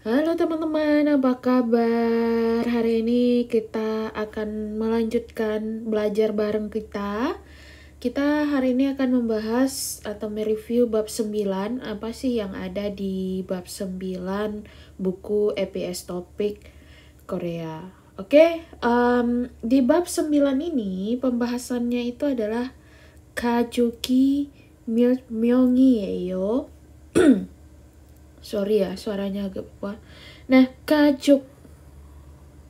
Halo teman-teman, apa kabar? Hari ini kita akan melanjutkan belajar bareng kita. Kita hari ini akan membahas atau mereview bab 9. Apa sih yang ada di bab 9 buku EPS Topik Korea. Oke, di bab 9 ini pembahasannya itu adalah Kajuki Myongieyo. Sorry ya, suaranya agak kuat. Nah, kajuk.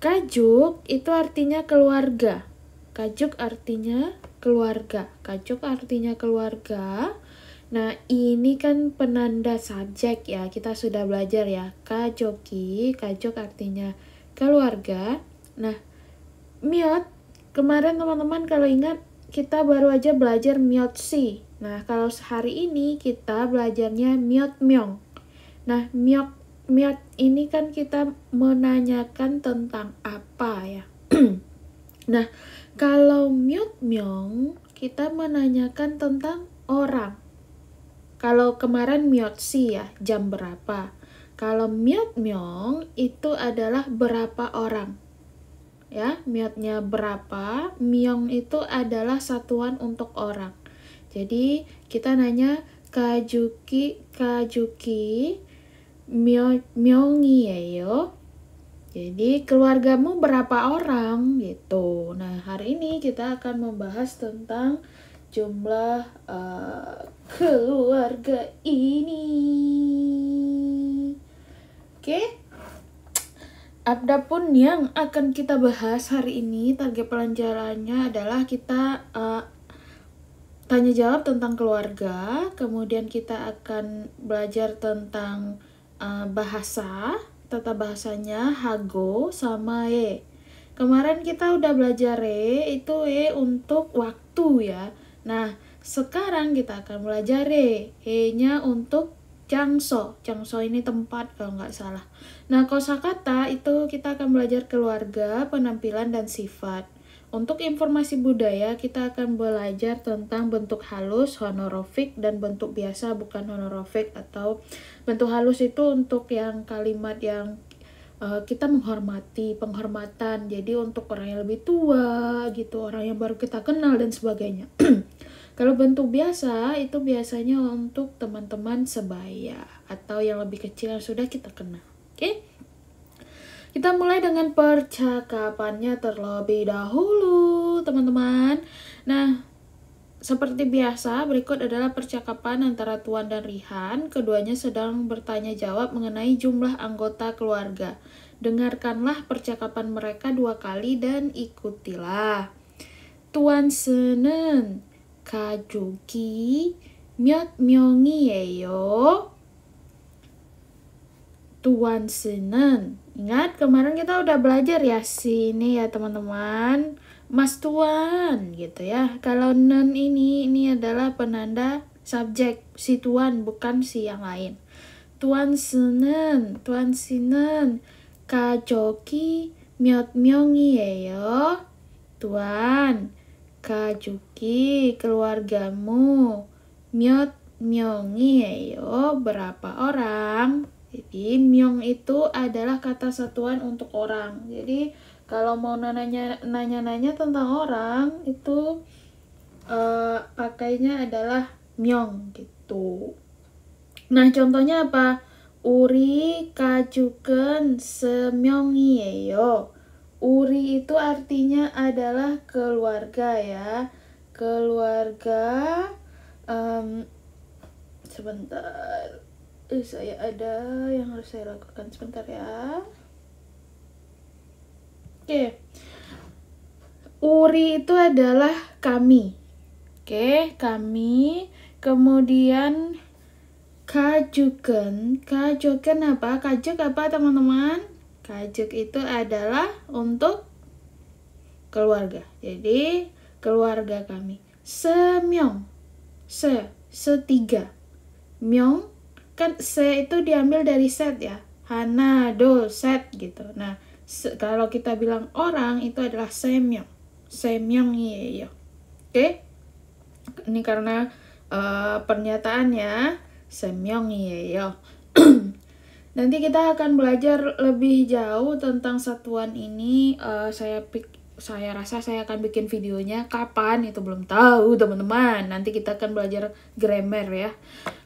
Kajuk itu artinya keluarga. Kajuk artinya keluarga. Kajuk artinya keluarga. Nah, ini kan penanda subjek ya. Kita sudah belajar ya. Kajoki, kajuk artinya keluarga. Nah, myot. Kemarin teman-teman kalau ingat, kita baru aja belajar myotsi. Nah, kalau hari ini kita belajarnya myotmyong. Nah, myok ini kan kita menanyakan tentang apa ya. Nah, kalau myong kita menanyakan tentang orang. Kalau kemarin myotsi ya, jam berapa. Kalau myong itu adalah berapa orang. Ya, myotnya berapa, myong itu adalah satuan untuk orang. Jadi, kita nanya kajuki 명이에요. Jadi keluargamu berapa orang gitu. Nah, hari ini kita akan membahas tentang jumlah keluarga ini. Oke. Adapun yang akan kita bahas hari ini, target pelajarannya adalah kita tanya jawab tentang keluarga, kemudian kita akan belajar tentang bahasa, tata bahasanya hago sama ye. Kemarin kita udah belajar re, itu ye untuk waktu ya. Nah, sekarang kita akan belajar re, he-nya untuk jangso. Jangso ini tempat kalau nggak salah. Nah, kosakata itu kita akan belajar keluarga, penampilan, dan sifat. Untuk informasi budaya, kita akan belajar tentang bentuk halus, honorofik, dan bentuk biasa bukan honorofik. Atau bentuk halus itu untuk yang kalimat yang kita menghormati, penghormatan. Jadi untuk orang yang lebih tua gitu, orang yang baru kita kenal dan sebagainya. Kalau bentuk biasa itu biasanya untuk teman-teman sebaya atau yang lebih kecil yang sudah kita kenal. Oke? Kita mulai dengan percakapannya terlebih dahulu, teman-teman. Nah, seperti biasa, berikut adalah percakapan antara Tuan dan Rihan. Keduanya sedang bertanya jawab mengenai jumlah anggota keluarga. Dengarkanlah percakapan mereka 2 kali dan ikutilah. Tuan Senen, 가족이 몇 명이에요? Tuan Senen. Ingat kemarin kita udah belajar ya sini ya teman-teman. Mas Tuan gitu ya. Kalau nen ini adalah penanda subjek si Tuan bukan si yang lain. Tuan Senen, Tuan Senen. 가족이 몇 명이에요? Tuan, 가족이 keluargamu 몇 명이에요? Berapa orang? Jadi myong itu adalah kata satuan untuk orang. Jadi kalau mau nanya-nanya tentang orang itu pakainya adalah myong gitu. Nah, contohnya apa? 우리 가족은 세명이에요. Uri itu artinya adalah keluarga ya. Keluarga sebentar. Saya ada yang harus saya lakukan sebentar ya. Oke. Uri itu adalah kami. Oke, kami. Kemudian kajuken apa? Kajuk apa teman-teman? Kajuk itu adalah untuk keluarga. Jadi keluarga kami. Semyong. Setiga. Myong kan se itu diambil dari set ya. Hana, do, set gitu. Nah, kalau kita bilang orang itu adalah semyong. Semyong iya. Oke? Ini karena pernyataannya semyong iya. Nanti kita akan belajar lebih jauh tentang satuan ini. Saya rasa saya akan bikin videonya kapan itu belum tahu teman-teman. Nanti kita akan belajar grammar ya.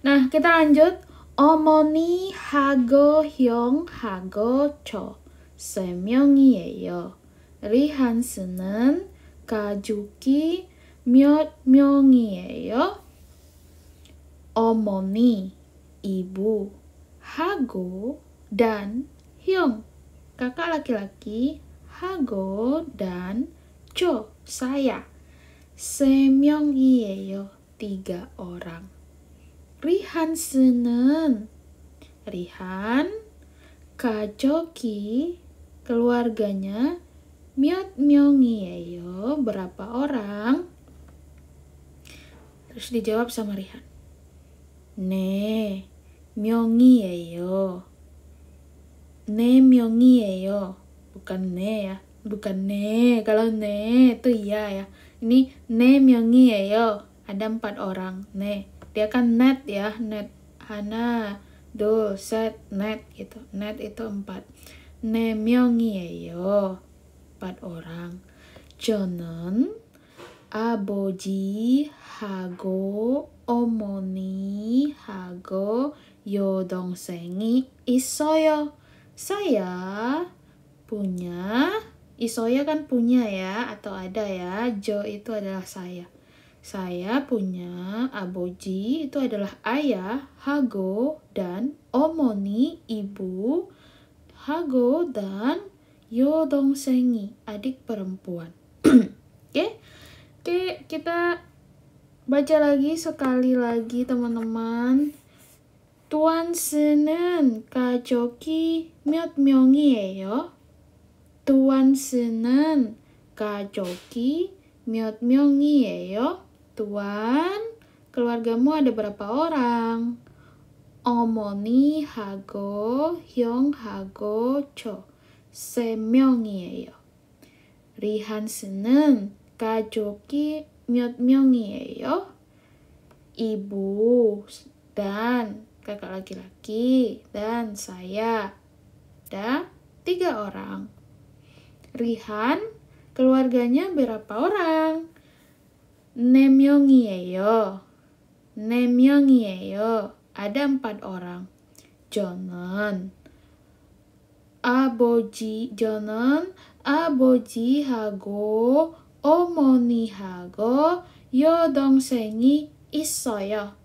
Nah, kita lanjut. 어머니 하고 형 하고 저 세 명이에요. 리한스는 가족이 몇 명이에요? 어머니, ibu, 하고 dan hyung, kakak laki-laki, 하고 dan 저, saya. 세 명이에요. 3 orang. 리한스는 Rihan, 가족이 keluarganya 몇 명이에요? berapa orang? Terus dijawab sama Rihan. 네 명이에요. 네 명이에요. Bukan ne ya. Bukan ne. Kalau ne itu iya ya. Ini 네 명이에요. Ada 4 orang. Ne. Dia kan net ya. Net. Hana, do, set, net gitu. Net itu 4. 네 명이에요. 4 orang. 저는 아버지하고 어머니하고 여동생이 있어요. Saya punya, 있어요 kan punya ya atau ada ya. Jo itu adalah saya. Saya punya 아버지 itu adalah ayah, 하고 dan 어머니 ibu, 하고 dan 여동생이 adik perempuan. Oke, kita baca lagi sekali lagi teman-teman. tuan스는 가족이 몇 명이에요? tuan스는 가족이 몇 명이에요? Tuan, keluargamu ada berapa orang? 어머니하고 형하고 저 3명이에요. 리한스는 가족이 몇 명이에요? Ibu dan kakak laki-laki dan saya ada 3 orang. Rihan, keluarganya berapa orang? 4명이에요. 4명이에요. Ada 4 orang. 저는 아버지하고 어머니하고 여동생이 있어요.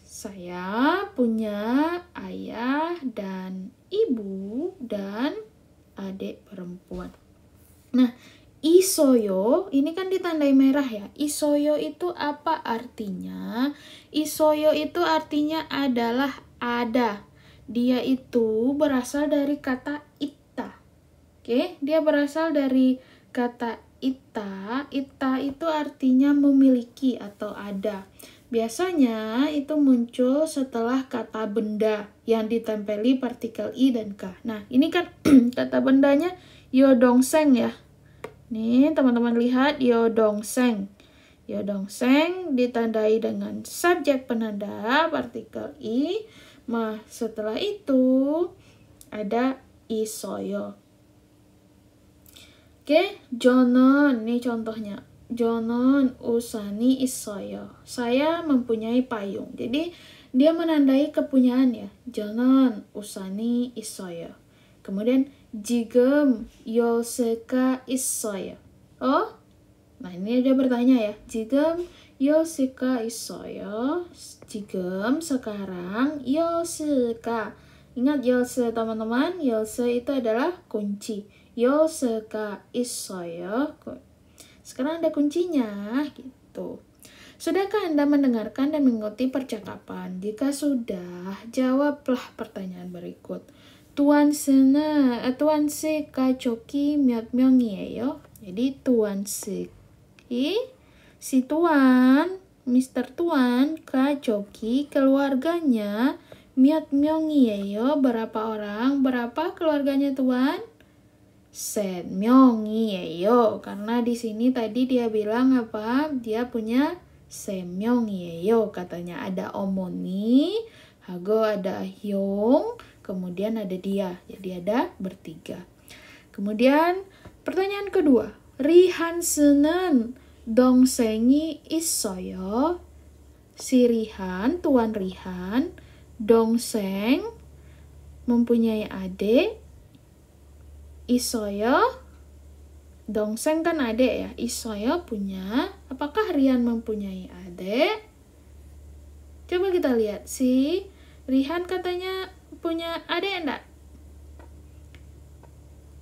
Saya punya ayah dan ibu dan adik perempuan. Nah, isoyo ini kan ditandai merah ya. Isoyo itu apa artinya? Isoyo itu artinya adalah ada. Dia itu berasal dari kata ita. Oke, dia berasal dari kata ita. Ita itu artinya memiliki atau ada. Biasanya itu muncul setelah kata benda yang ditempeli partikel i dan k. Nah, ini kan kata bendanya yodongseng ya. Nih, teman-teman lihat yodongseng. Yodongseng ditandai dengan subjek penanda partikel i. Nah, setelah itu ada isoyo. Oke, 저는, ini contohnya. 저는 우산이 있어요. Saya mempunyai payung. Jadi, dia menandai kepunyaan ya. 저는 우산이 있어요. Kemudian, 지금 열쇠가 있어요. Oh, nah ini dia bertanya ya. 지금 열쇠가 있어요. 지금, sekarang, 열쇠가. Ingat 열쇠 teman-teman. 열쇠 itu adalah kunci. 열쇠가 있어요. Sekarang ada kuncinya gitu. Sudahkah Anda mendengarkan dan mengikuti percakapan? Jika sudah, jawablah pertanyaan berikut. tuan스 가족이 몇 명이에요? Jadi tuan스 si tuan, Mr. Tuan, 가족이 keluarganya 몇 명이에요? Berapa orang? Berapa keluarganya tuan? 3명이에요. Karena di sini tadi dia bilang apa? Dia punya 3명이에요. Katanya ada 어머니, 하고 ada 형, kemudian ada dia. Jadi ada bertiga. Kemudian pertanyaan kedua. Rihan스는 동생이 있어요. Si Rihan, Tuan Rihan, 동생 mempunyai adik. 있어요. 동생 kan adik ya. 있어요 punya. Apakah Rihan mempunyai adik? Coba kita lihat. Si Rihan katanya punya adik enggak?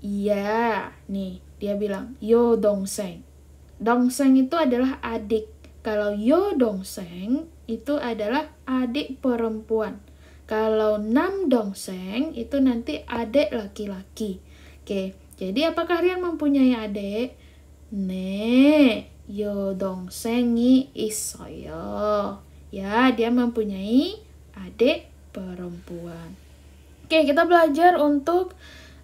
Iya. Nih, dia bilang yo 동생. 동생 itu adalah adik. Kalau yo 동생 itu adalah adik perempuan. Kalau 남동생 itu nanti adik laki-laki. Oke, jadi apakah Rian mempunyai adik? 네, 여동생이 있어요. Ya, dia mempunyai adik perempuan. Oke, kita belajar untuk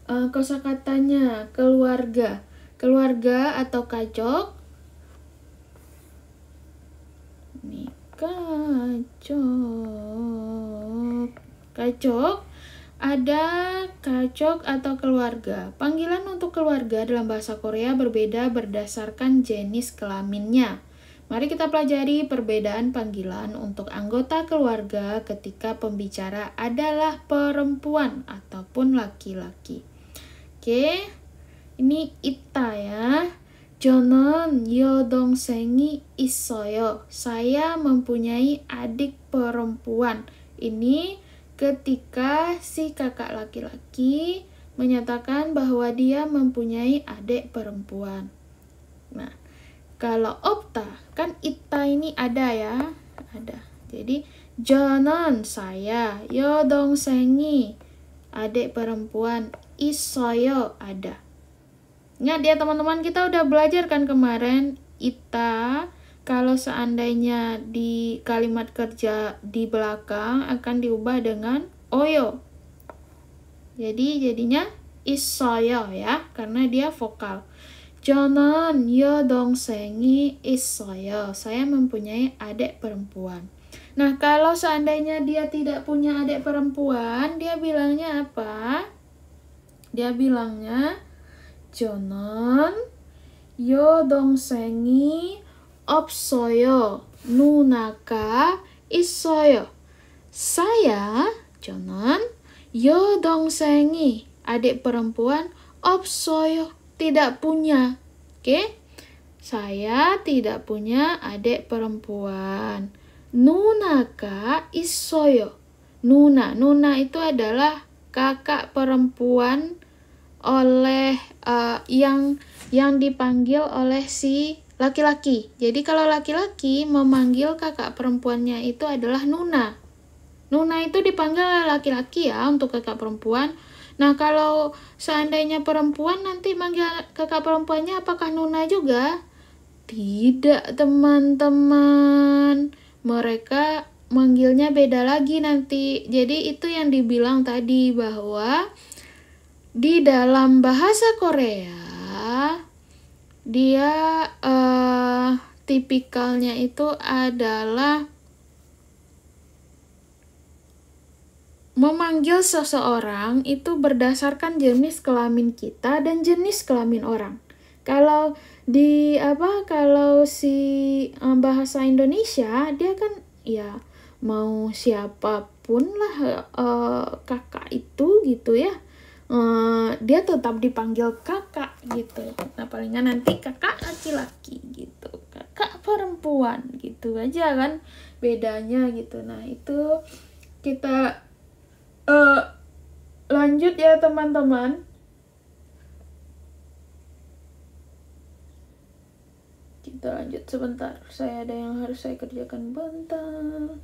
kosakatanya keluarga. Keluarga atau kacok. Nih, kacok. Kacok. Ada kacok atau keluarga. Panggilan untuk keluarga dalam bahasa Korea berbeda berdasarkan jenis kelaminnya. Mari kita pelajari perbedaan panggilan untuk anggota keluarga ketika pembicara adalah perempuan ataupun laki-laki. Oke, ini Ita ya. 저는 여동생이 있어요. Saya mempunyai adik perempuan. Ini ketika si kakak laki-laki menyatakan bahwa dia mempunyai adik perempuan. Nah, kalau opta, kan Ita ini ada ya. Ada. Jadi, 저는 saya, 여동생이 adik perempuan, 있어요 ada. Ingat ya teman-teman, kita udah belajar kan kemarin Ita kalau seandainya di kalimat kerja di belakang akan diubah dengan oyo. Jadi jadinya 있어요 ya, karena dia vokal. 저는 여동생이 있어요. Saya mempunyai adik perempuan. Nah, kalau seandainya dia tidak punya adik perempuan, dia bilangnya apa? Dia bilangnya 저는 여동생이 없어요. 누나가 있어요. Saya, 저는 여동생이 adik perempuan 없어요. Tidak punya. Oke? Saya tidak punya adik perempuan. 누나가 있어요. Nuna itu adalah kakak perempuan oleh yang dipanggil oleh si laki-laki. Jadi kalau laki-laki memanggil kakak perempuannya itu adalah Nuna. Nuna itu dipanggil oleh laki-laki ya untuk kakak perempuan. Nah, kalau seandainya perempuan nanti manggil kakak perempuannya apakah Nuna juga? Tidak, teman-teman. Mereka manggilnya beda lagi nanti. Jadi itu yang dibilang tadi bahwa di dalam bahasa Korea dia tipikalnya itu adalah memanggil seseorang itu berdasarkan jenis kelamin kita dan jenis kelamin orang. Kalau kalau si bahasa Indonesia dia kan ya mau siapapun lah kakak itu gitu ya. Dia tetap dipanggil kakak gitu. Nah, palingan nanti kakak laki-laki gitu, kakak perempuan gitu aja kan bedanya gitu. Nah, itu kita lanjut ya teman-teman. Kita lanjut sebentar. Saya ada yang harus saya kerjakan bentar.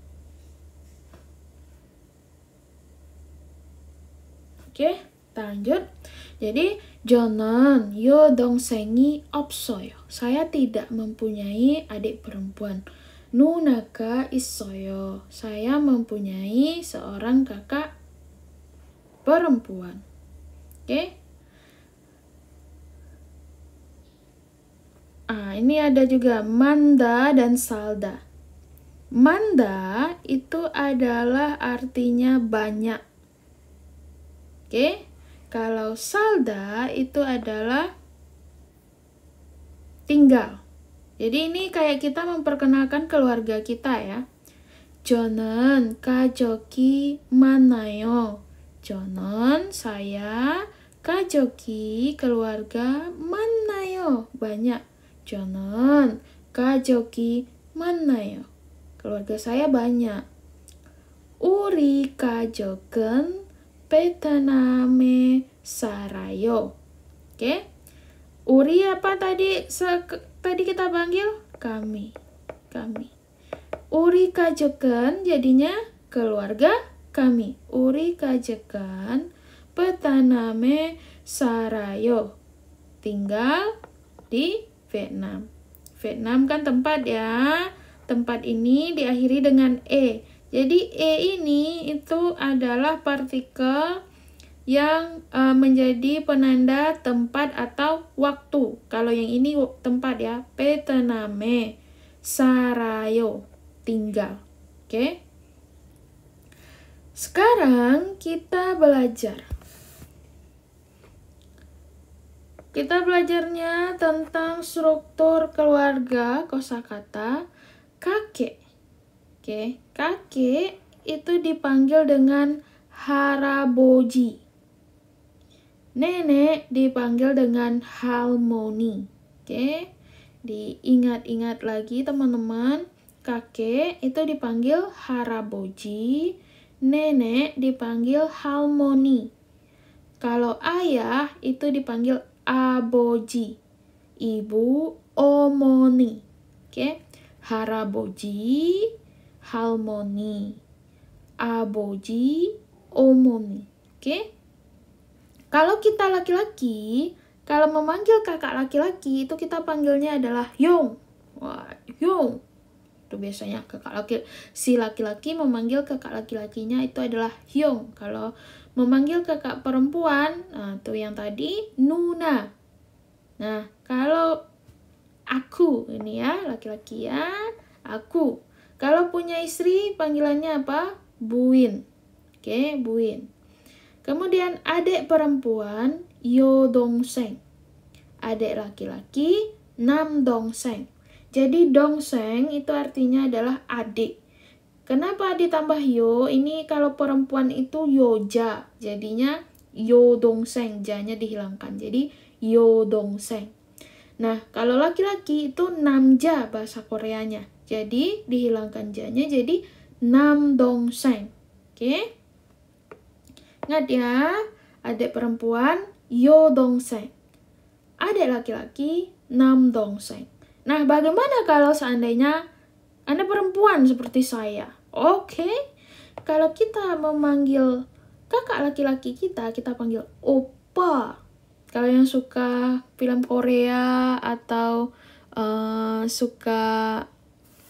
Oke. Lanjut. Jadi 저는 여동생이 없어요. Saya tidak mempunyai adik perempuan. 누나가 있어요. Saya mempunyai seorang kakak perempuan. Oke? Ini ada juga Manda dan Salda. Manda itu adalah artinya banyak. Oke. Kalau salda itu adalah tinggal. Jadi ini kayak kita memperkenalkan keluarga kita ya. 저는 가족이 많아요. 저는 saya 가족이 keluarga 많아요. banyak. 저는 가족이 많아요. keluarga saya banyak. 우리 가족은 베트남에 살아요. Oke. Uri apa tadi? Tadi kita panggil kami. Uri 가족은 jadinya keluarga kami. 우리 가족은 베트남에 살아요. tinggal di Vietnam. Vietnam kan tempat ya. Tempat ini diakhiri dengan e. Jadi e ini itu adalah partikel yang menjadi penanda tempat atau waktu. Kalau yang ini tempat ya, 베트남에 살아요, tinggal. Oke. Sekarang kita belajar. Kita belajarnya tentang struktur keluarga kosakata kakek. Oke, kakek itu dipanggil dengan harabōji. Nenek dipanggil dengan halmoni. Oke, diingat-ingat lagi teman-teman. Kakek itu dipanggil harabōji, nenek dipanggil halmoni. Kalau ayah itu dipanggil aboji, ibu omoni. Oke, harabōji, halmoni, aboji, omoni. Oke. Kalau kita laki-laki, kalau memanggil kakak laki-laki itu kita panggilnya adalah Yong. Wah, Yong. Itu biasanya kakak si laki-laki memanggil kakak laki-lakinya itu adalah Hyong. Kalau memanggil kakak perempuan, nah itu yang tadi Nuna. Nah, kalau aku ini ya, laki-laki ya, aku. Kalau punya istri panggilannya apa? Buin. Oke, buin. Kemudian adik perempuan Yodongseng. Adik laki-laki Namdongseng. Jadi dongseng itu artinya adalah adik. Kenapa ditambah yo? Ini kalau perempuan itu yoja. Jadinya yodongseng, ja-nya dihilangkan. Jadi yodongseng. Nah, kalau laki-laki itu namja bahasa Koreanya. Jadi dihilangkan ja-nya jadi namdongseng. Oke? Ingat ya, adik perempuan yodongseng. Adik laki-laki namdongseng. Nah, bagaimana kalau seandainya Anda perempuan seperti saya? Oke, kalau kita memanggil kakak laki-laki kita panggil oppa. Kalau yang suka film Korea atau suka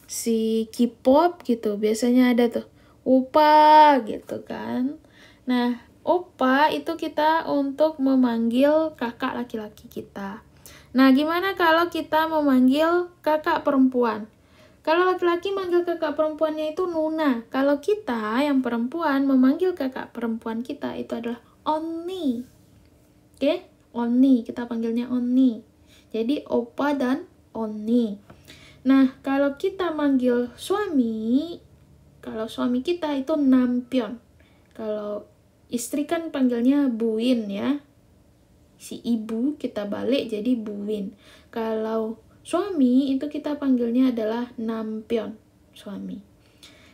si K-pop gitu, biasanya ada tuh oppa gitu kan. Nah, oppa itu kita untuk memanggil kakak laki-laki kita. Nah, gimana kalau kita memanggil kakak perempuan? Kalau laki-laki manggil kakak perempuannya itu Nuna. Kalau kita yang perempuan memanggil kakak perempuan kita itu adalah Onni. Oke? Onni, kita panggilnya Onni. Jadi oppa dan Onni. Nah, kalau kita manggil suami, kalau suami kita itu Nampion. Kalau istri kan panggilnya Buin ya. Si ibu kita balik jadi buin. Kalau suami itu kita panggilnya adalah nampion, suami.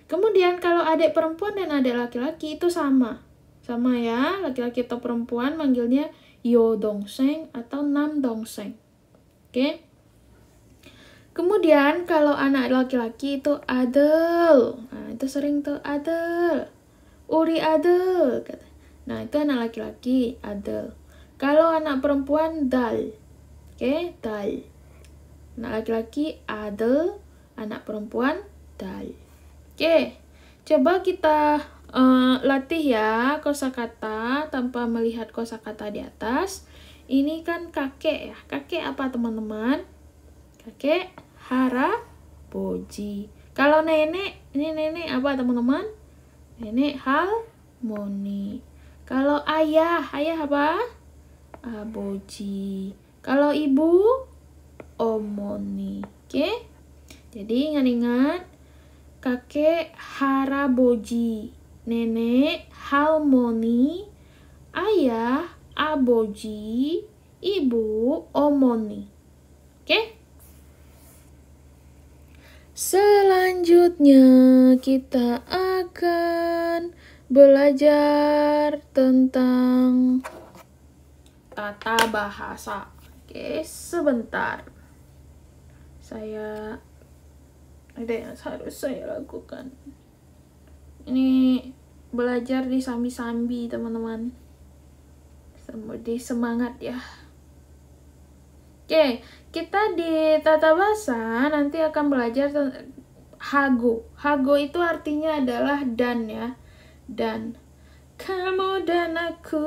Kemudian kalau adik perempuan dan adik laki-laki itu sama. Sama ya, laki-laki atau perempuan manggilnya yodongseng atau namdongseng. Oke? Kemudian kalau anak laki-laki itu adel. Nah, itu sering tuh adel. Uri adel. Nah, itu anak laki-laki adel. Kalau anak perempuan dal. Oke, dal. Anak laki-laki adel, anak perempuan dal. Oke, coba kita latih ya kosakata tanpa melihat kosakata di atas. Ini kan kakek ya. Kakek apa teman-teman? Kakek harabōji. Kalau nenek, ini nenek apa teman-teman? Nenek halmoni. Kalau ayah apa? Aboji. Kalau ibu, omoni. Oke? Jadi ingat-ingat, kakek haraboji, nenek halmoni, ayah aboji, ibu omoni. Oke? Selanjutnya kita akan belajar tentang tata bahasa. Oke, sebentar. Ada yang harus saya lakukan. Ini belajar di sambi-sambi, teman-teman. Di semangat ya. Oke, kita di tata bahasa nanti akan belajar hago. Hago itu artinya adalah dan ya. Dan. Kamu dan aku.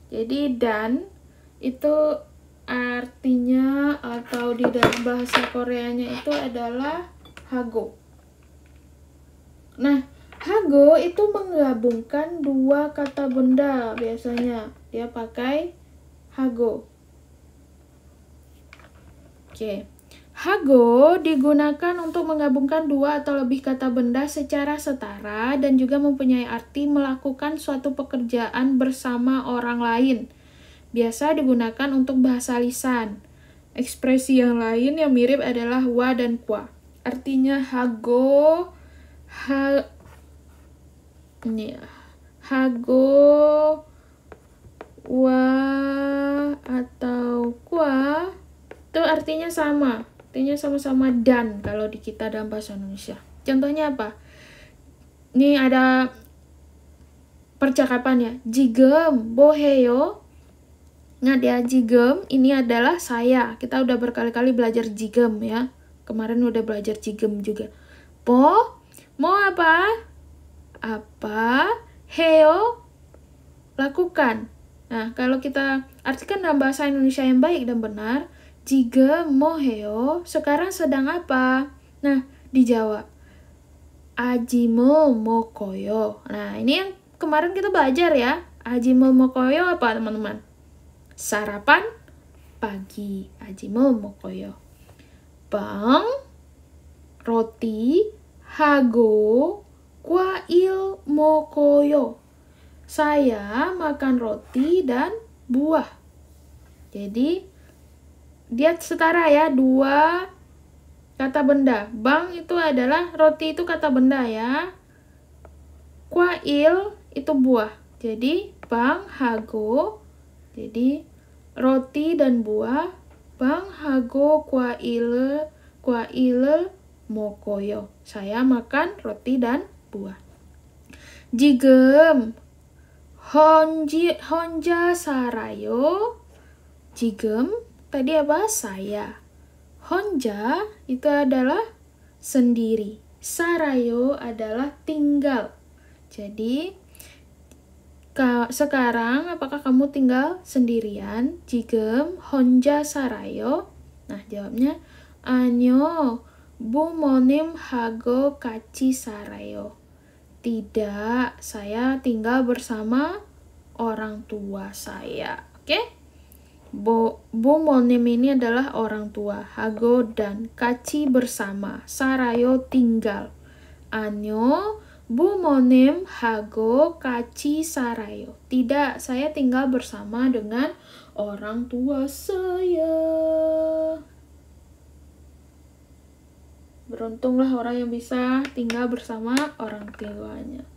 Jadi dan itu artinya atau di dalam bahasa Koreanya itu adalah hago. Nah, hago itu menggabungkan dua kata benda biasanya. Dia pakai hago. Oke. Hago digunakan untuk menggabungkan dua atau lebih kata benda secara setara dan juga mempunyai arti melakukan suatu pekerjaan bersama orang lain. Biasa digunakan untuk bahasa lisan. Ekspresi yang lain yang mirip adalah wa dan kwa. Artinya hago, hago, wa atau kwa itu artinya sama. Artinya sama-sama dan kalau di kita dalam bahasa Indonesia. Contohnya apa? Ini ada percakapannya. Jigem boheyo. Ingat ya, jigem ini adalah saya. Kita udah berkali-kali belajar jigem ya. Kemarin udah belajar jigem juga. Mau apa? Apa? Heo, lakukan. Nah, kalau kita artikan dalam bahasa Indonesia yang baik dan benar, jigem moheo, sekarang sedang apa? Nah, dijawab. Ajimo mokoyo. Nah, ini yang kemarin kita belajar ya. Ajimo mokoyo apa, teman-teman? Sarapan pagi. Ajimo mokoyo. Bang, roti, hago, kwail mokoyo. Saya makan roti dan buah. Jadi, dia setara ya, dua kata benda. Bang itu adalah, roti itu kata benda ya. Kwail itu buah. Jadi, bang, hago. Jadi, roti dan buah. Bang, hago, kwail mokoyo. Saya makan roti dan buah. Jigem honja sarayo. Jigem tadi apa? Saya. Honja itu adalah sendiri. Sarayo adalah tinggal. Jadi sekarang apakah kamu tinggal sendirian? Jigem honja sarayo. Nah, jawabnya anyo bumonim hago kachi sarayo. Tidak, saya tinggal bersama orang tua saya. Oke? Bumonim ini adalah orang tua. Hago dan kachi bersama. Sarayo tinggal. Anyo bumonim hago kachi sarayo. Tidak, saya tinggal bersama dengan orang tua saya. Beruntunglah orang yang bisa tinggal bersama orang tuanya.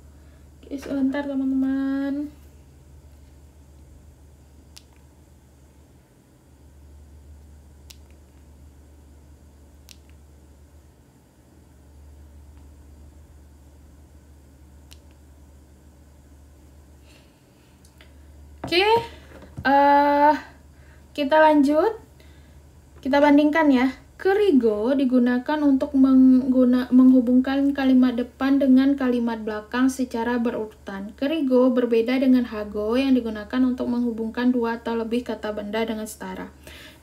Oke, sebentar teman-teman. Oke, kita lanjut. Kita bandingkan ya. Kerigo digunakan untuk menghubungkan kalimat depan dengan kalimat belakang secara berurutan. Kerigo berbeda dengan hago yang digunakan untuk menghubungkan dua atau lebih kata benda dengan setara.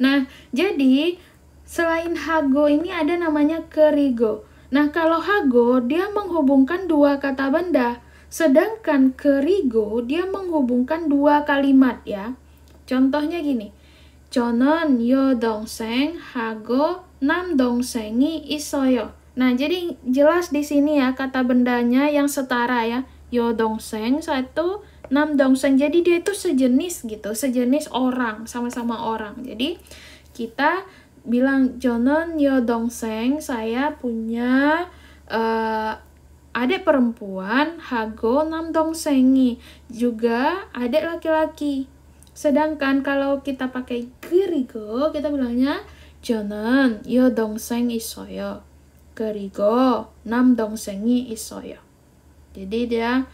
Nah, jadi selain hago ini ada namanya kerigo. Nah, kalau hago dia menghubungkan dua kata benda. Sedangkan kerigo dia menghubungkan dua kalimat ya. Contohnya gini. 저는 여동생 하고 남동생이 있어요. Nah, jadi jelas di sini ya kata bendanya yang setara ya. 여동생 satu, 남동생. Jadi dia itu sejenis gitu, sejenis orang, sama-sama orang. Jadi kita bilang 저는 여동생, saya punya adik perempuan, 하고 남동생이 juga adik laki-laki. Sedangkan kalau kita pakai 그리고, kita bilangnya 저는 여동생 있어요. 그리고 남동생이 있어요. Jadi dia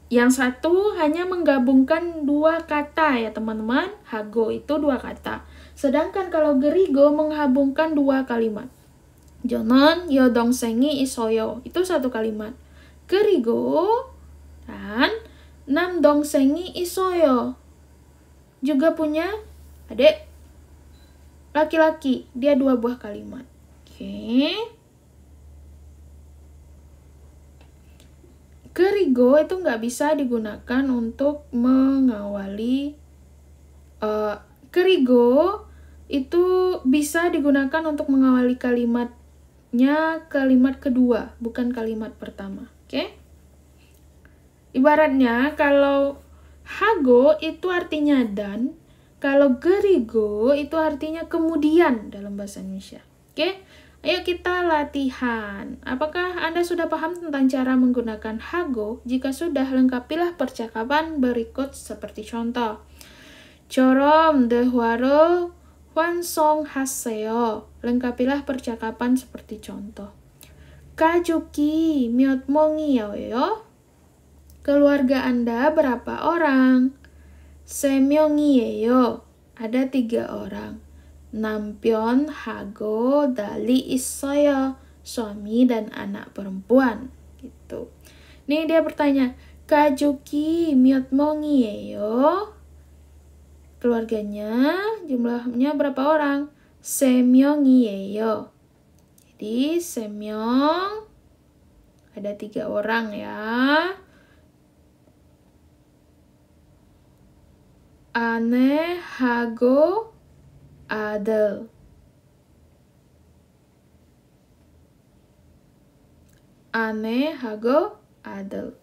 yang satu hanya menggabungkan dua kata ya teman-teman. 하고 itu dua kata. Sedangkan kalau 그리고 menggabungkan dua kalimat. 저는 여동생이 있어요. Itu satu kalimat. 그리고 dan 남동생이 있어요. Juga punya adik laki-laki. Dia dua buah kalimat. Oke. Kerigo itu nggak bisa digunakan untuk mengawali. Kerigo itu bisa digunakan untuk mengawali kalimatnya kalimat kedua, bukan kalimat pertama. Oke? Ibaratnya kalau hago itu artinya dan, kalau gerigo itu artinya kemudian dalam bahasa Indonesia. Oke? Ayo kita latihan. Apakah Anda sudah paham tentang cara menggunakan hago? Jika sudah, lengkapilah percakapan berikut seperti contoh. 처럼 대화를 완성하세요. lengkapilah percakapan seperti contoh. 가족이 몇 명이에요? Keluarga Anda berapa orang? 세 명이에요. Ada 3 orang. 남편하고 달리 있어요. Suami dan anak perempuan. Gitu. Nih dia bertanya, 가족이 몇 명이에요? Keluarganya jumlahnya berapa orang? 세 명이에요. Jadi 세 명 ada 3 orang ya. 아내하고 아들. 아내하고 아들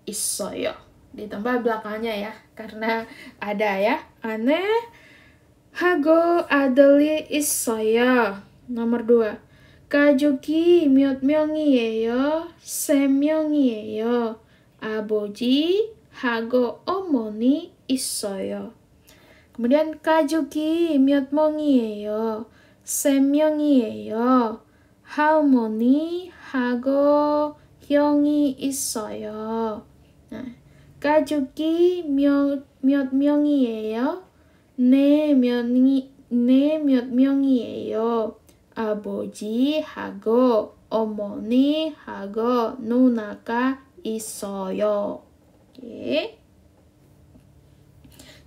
있어요. Ditambah belakangnya ya, karena ada ya. 아내하고 아들이 있어요. Nomor 2. 가족이 몇 명이에요? 3명이에요. 아버지하고 어머니 있어요. kemudian 가족이 몇 명이에요? 3명이에요. 할머니하고 형이 있어요. 가족이 몇 명이에요? 네 몇 명이에요. 아버지하고 어머니하고 누나가 있어요. Oke.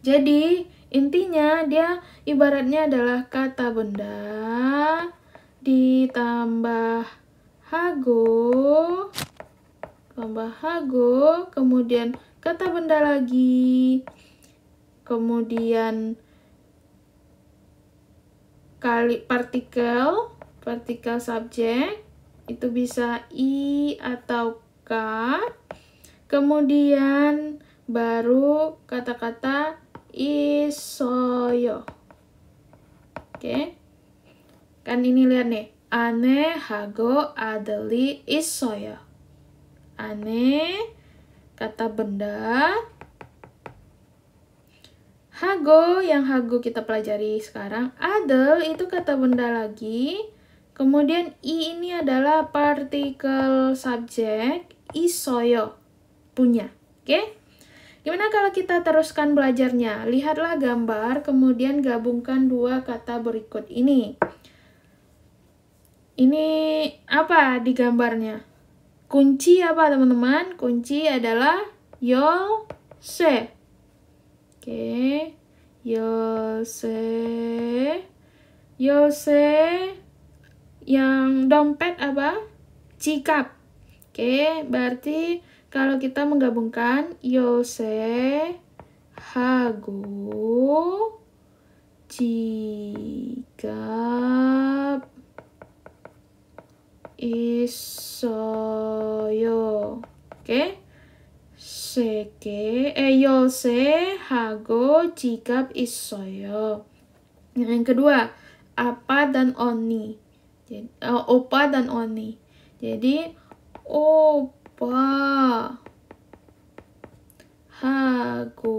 Jadi intinya dia ibaratnya adalah kata benda ditambah hago, kemudian kata benda lagi, kemudian kali partikel subjek, itu bisa i atau k, kemudian baru kata-kata 있어요. Oke. Kan ini lihat nih. 아내하고 아들이 있어요. 아내 kata benda. 하고 yang hago kita pelajari sekarang. 아들 itu kata benda lagi. Kemudian i ini adalah partikel subjek. 있어요. Punya. Oke? Gimana kalau kita teruskan belajarnya? Lihatlah gambar, kemudian gabungkan 2 kata berikut ini. Ini apa di gambarnya? Kunci apa teman-teman? Kunci adalah 열쇠. Oke. 열쇠. Yang dompet apa? 지갑. Oke, berarti kalau kita menggabungkan 요새 하고 지갑 있어요. Oke. 요새 하고 지갑 있어요. Yang kedua, apa dan oni. Jadi, opa dan oni. Jadi, 오빠 하고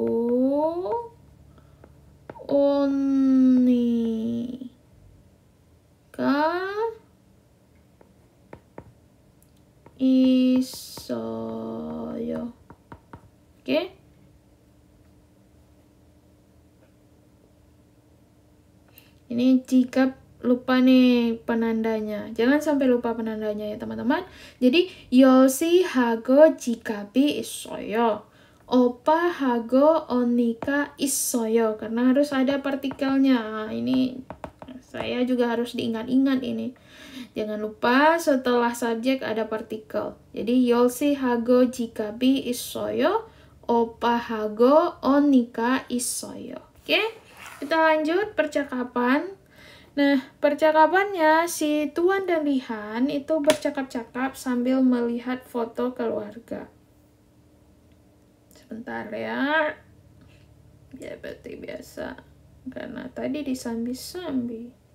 언니가 있어요. Oke? Ini jika lupa nih penandanya. Jangan sampai lupa penandanya ya teman-teman. Jadi 요새 하고 지갑이 있어요. 오빠 하고 언니가 있어요. Karena harus ada partikelnya. Ini saya juga harus diingat-ingat ini. Jangan lupa setelah subjek ada partikel. Jadi 요새 하고 지갑이 있어요. 오빠 하고 언니가 있어요. Oke? Kita lanjut percakapan. Nah, percakapannya si Tuan dan Rihan itu bercakap-cakap sambil melihat foto keluarga. Sebentar ya. Ya, berarti biasa. Karena tadi disambi-sambi.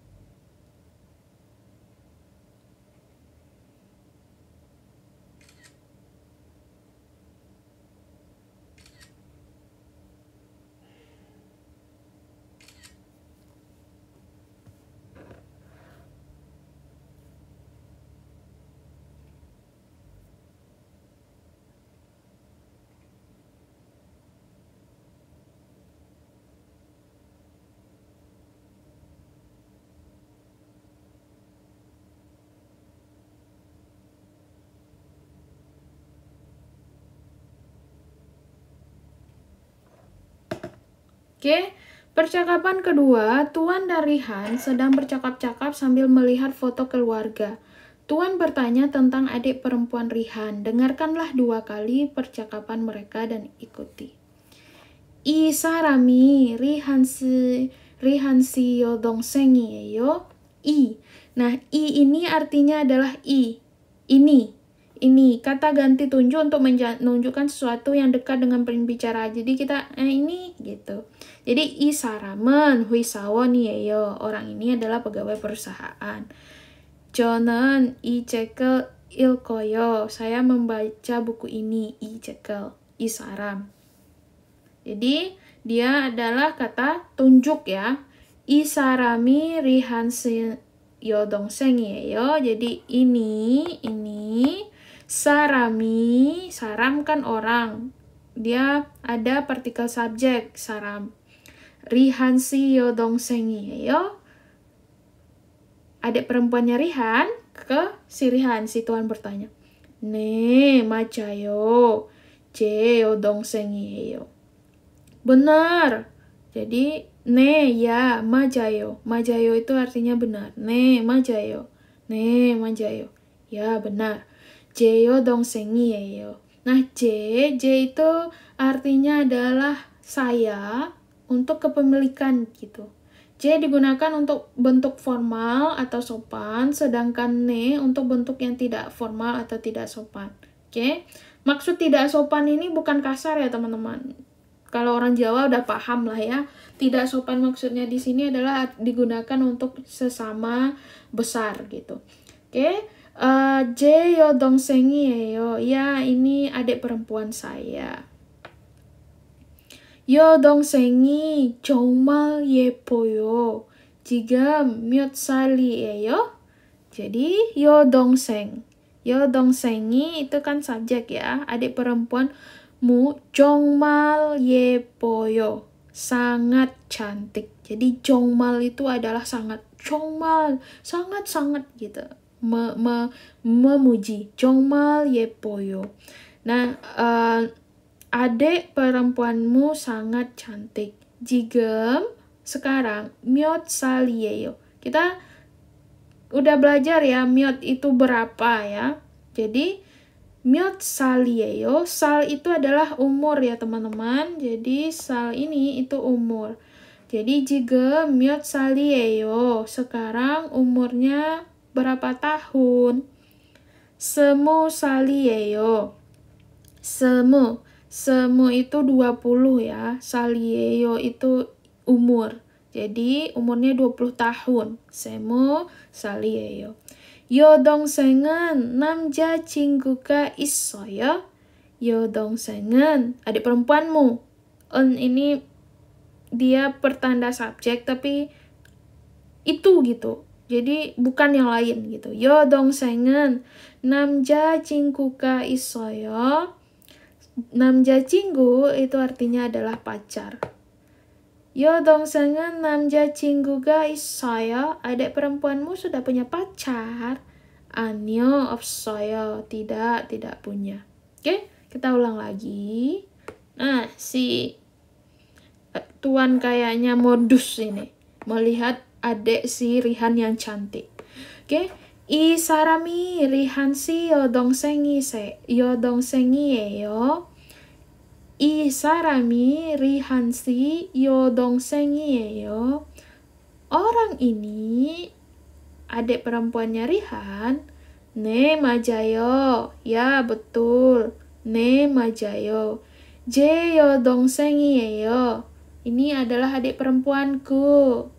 Oke, percakapan kedua, Tuan dan Rihan sedang bercakap-cakap sambil melihat foto keluarga. Tuan bertanya tentang adik perempuan Rihan. Dengarkanlah 2 kali percakapan mereka dan ikuti. 이 사람이 리한씨 여동생이에요. Nah, i ini artinya adalah ini kata ganti tunjuk untuk menunjukkan sesuatu yang dekat dengan pembicara. Jadi kita ini gitu. Jadi 이 사람은 회사원이에요. Orang ini adalah pegawai perusahaan. 저는 이 책을 읽어요. Saya membaca buku ini. 이 이 사람. Jadi dia adalah kata tunjuk ya. 이 사람이 리한씨 여동생이에요. Jadi ini sarami, saram kan orang. Dia ada partikel subjek, saram. 리한씨 여동생이에요. Adik perempuannya Rihan ke si Rihan. Si Tuan bertanya. 네, 맞아요. 제 여동생이에요. Benar. Jadi, 네, ya, 맞아요. 맞아요 itu artinya benar. 네, 맞아요. 네, 맞아요. Ya, benar. 제 여동생이에요. Nah, J itu artinya adalah saya untuk kepemilikan gitu. J digunakan untuk bentuk formal atau sopan, sedangkan ne untuk bentuk yang tidak formal atau tidak sopan. Oke? Maksud tidak sopan ini bukan kasar ya, teman-teman. Kalau orang Jawa udah paham lah ya. Tidak sopan maksudnya di sini adalah digunakan untuk sesama besar gitu. Oke? 제 여동생이에요. Ya, ini adik perempuan saya. 여동생이 정말 예뻐요. 지금 몇 살이에요? Jadi 여동생이 itu kan subjek ya. Adik perempuanmu 정말 예뻐요. Sangat cantik. Jadi 정말 itu adalah sangat. 정말 sangat gitu. Memuji. 정말 예뻐요. Nah, adik perempuanmu sangat cantik. 지금 sekarang 몇 살이에요. Kita udah belajar ya, 몇 itu berapa ya. Jadi 몇 살이에요? Sal itu adalah umur ya teman-teman. Jadi sal ini itu umur. Jadi 지금 몇 살이에요? Sekarang umurnya berapa tahun? 스무 살이에요. Semu itu 20 ya. 살이에요 itu umur. Jadi umurnya 20 tahun. 스무 살이에요. 여동생은 남자친구가 있어요? 여동생은 adik perempuanmu. Ini dia pertanda subjek tapi itu gitu. Jadi bukan yang lain gitu. 여동생은 남자친구가 있어요. 남자친구 itu artinya adalah pacar. 여동생은 남자친구가 있어요. Adik perempuanmu sudah punya pacar? 아니요, 없어요. Tidak punya. Oke, kita ulang lagi. Nah, si tuan kayaknya modus ini. Melihat adik si Rihan yang cantik. Oke, 이 사람이 리한 씨 여동생이에요. 이 사람이 리한 씨 여동생이에요. Orang ini adik perempuannya Rihan. 네, 맞아요. Ya, betul. 네, 맞아요. 제 여동생이에요. Ini adalah adik perempuanku.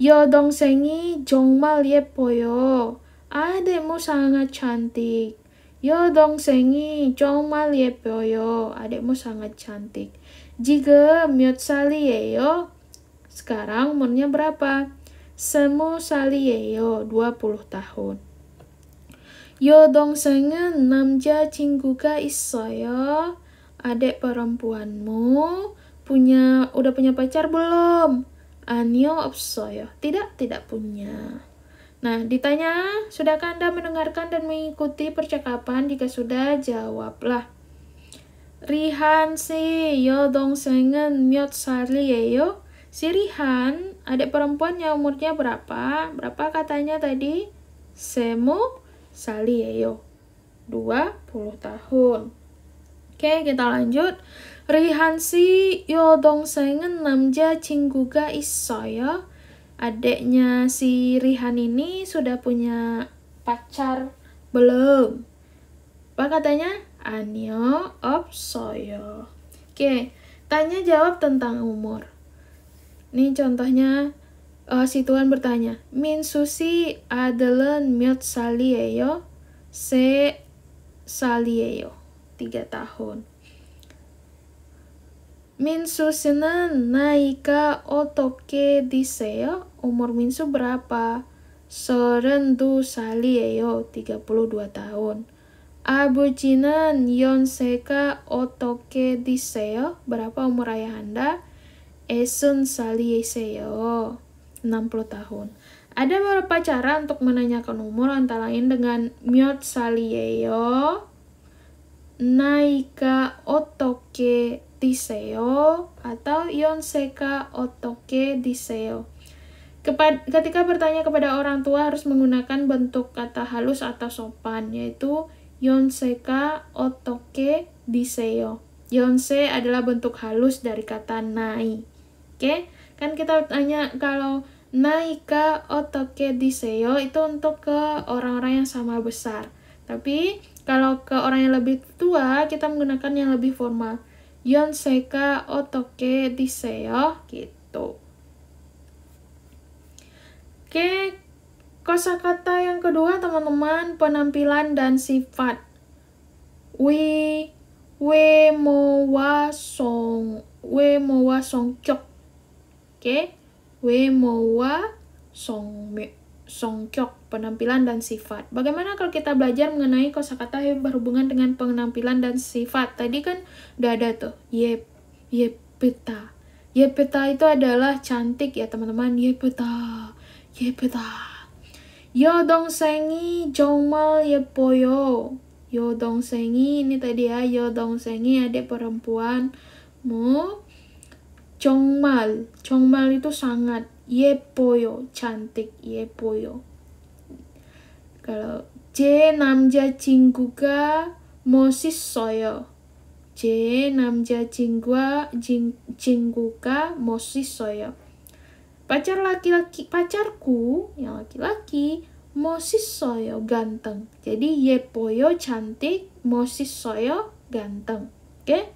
여동생이 정말 예뻐요. Adikmu sangat cantik. 여동생이 정말 예뻐요. Adikmu sangat cantik. 지금 몇 살이에요? Sekarang umurnya berapa? 스무 살이에요. 20 tahun. 여동생은 남자친구가 있어요. Adik perempuanmu udah punya pacar belum? 아니요, 없어요. Tidak punya. Nah, ditanya, sudahkah Anda mendengarkan dan mengikuti percakapan? Jika sudah, jawablah. Rihan 씨 여동생은 몇 살이에요? Si Rihan, adik perempuannya umurnya berapa? Berapa katanya tadi? 스무 살이에요. 20 tahun. Oke, kita lanjut. Rihan 씨 여동생은 남자친구가 있어요? Adiknya si Rihan ini sudah punya pacar belum? Apa katanya? 아니요, 없어요. Oke, tanya jawab tentang umur. Ini contohnya si tuan bertanya, 민수 씨 아들은 몇 살이에요? 3살이에요. 3 tahun. 민수 씨는 나이가 어떻게 되세요? Umur Minsu berapa? 32살이에요. 32 tahun. 아버지는 연세가 어떻게 되세요? Berapa umur ayah Anda? 60살이세요. 60 tahun. Ada beberapa cara untuk menanyakan umur antara lain dengan 몇 살이에요? 나이가 어떻게 되세요? Atau 연세가 어떻게 되세요? Ketika bertanya kepada orang tua harus menggunakan bentuk kata halus atau sopan, yaitu 연세가 어떻게 되세요. 연세 adalah bentuk halus dari kata 나이. Oke? Kan kita tanya kalau 나이가 어떻게 되세요 itu untuk ke orang-orang yang sama besar. Tapi kalau ke orang yang lebih tua, kita menggunakan yang lebih formal. 연세가 어떻게 되세요? Gitu. Oke, kosakata yang kedua teman-teman, penampilan dan sifat. 외모와 성격. Oke, 외모와 성격, penampilan dan sifat. Bagaimana kalau kita belajar mengenai kosakata yang berhubungan dengan penampilan dan sifat? Tadi kan udah ada tuh, 예쁘다. 예쁘다 itu adalah cantik ya teman-teman. 예쁘다. 여동생이 정말 예뻐요. 여동생이 ini tadi ya, 여동생이 adik perempuanmu. 정말 itu sangat. 예뻐요, cantik, 예뻐요. kalau 제 남자친구가 멋있어요. 제 친구가 멋있어요. pacarku yang laki-laki 멋있어요, ganteng. Jadi 예뻐요, cantik, 멋있어요, ganteng. Oke?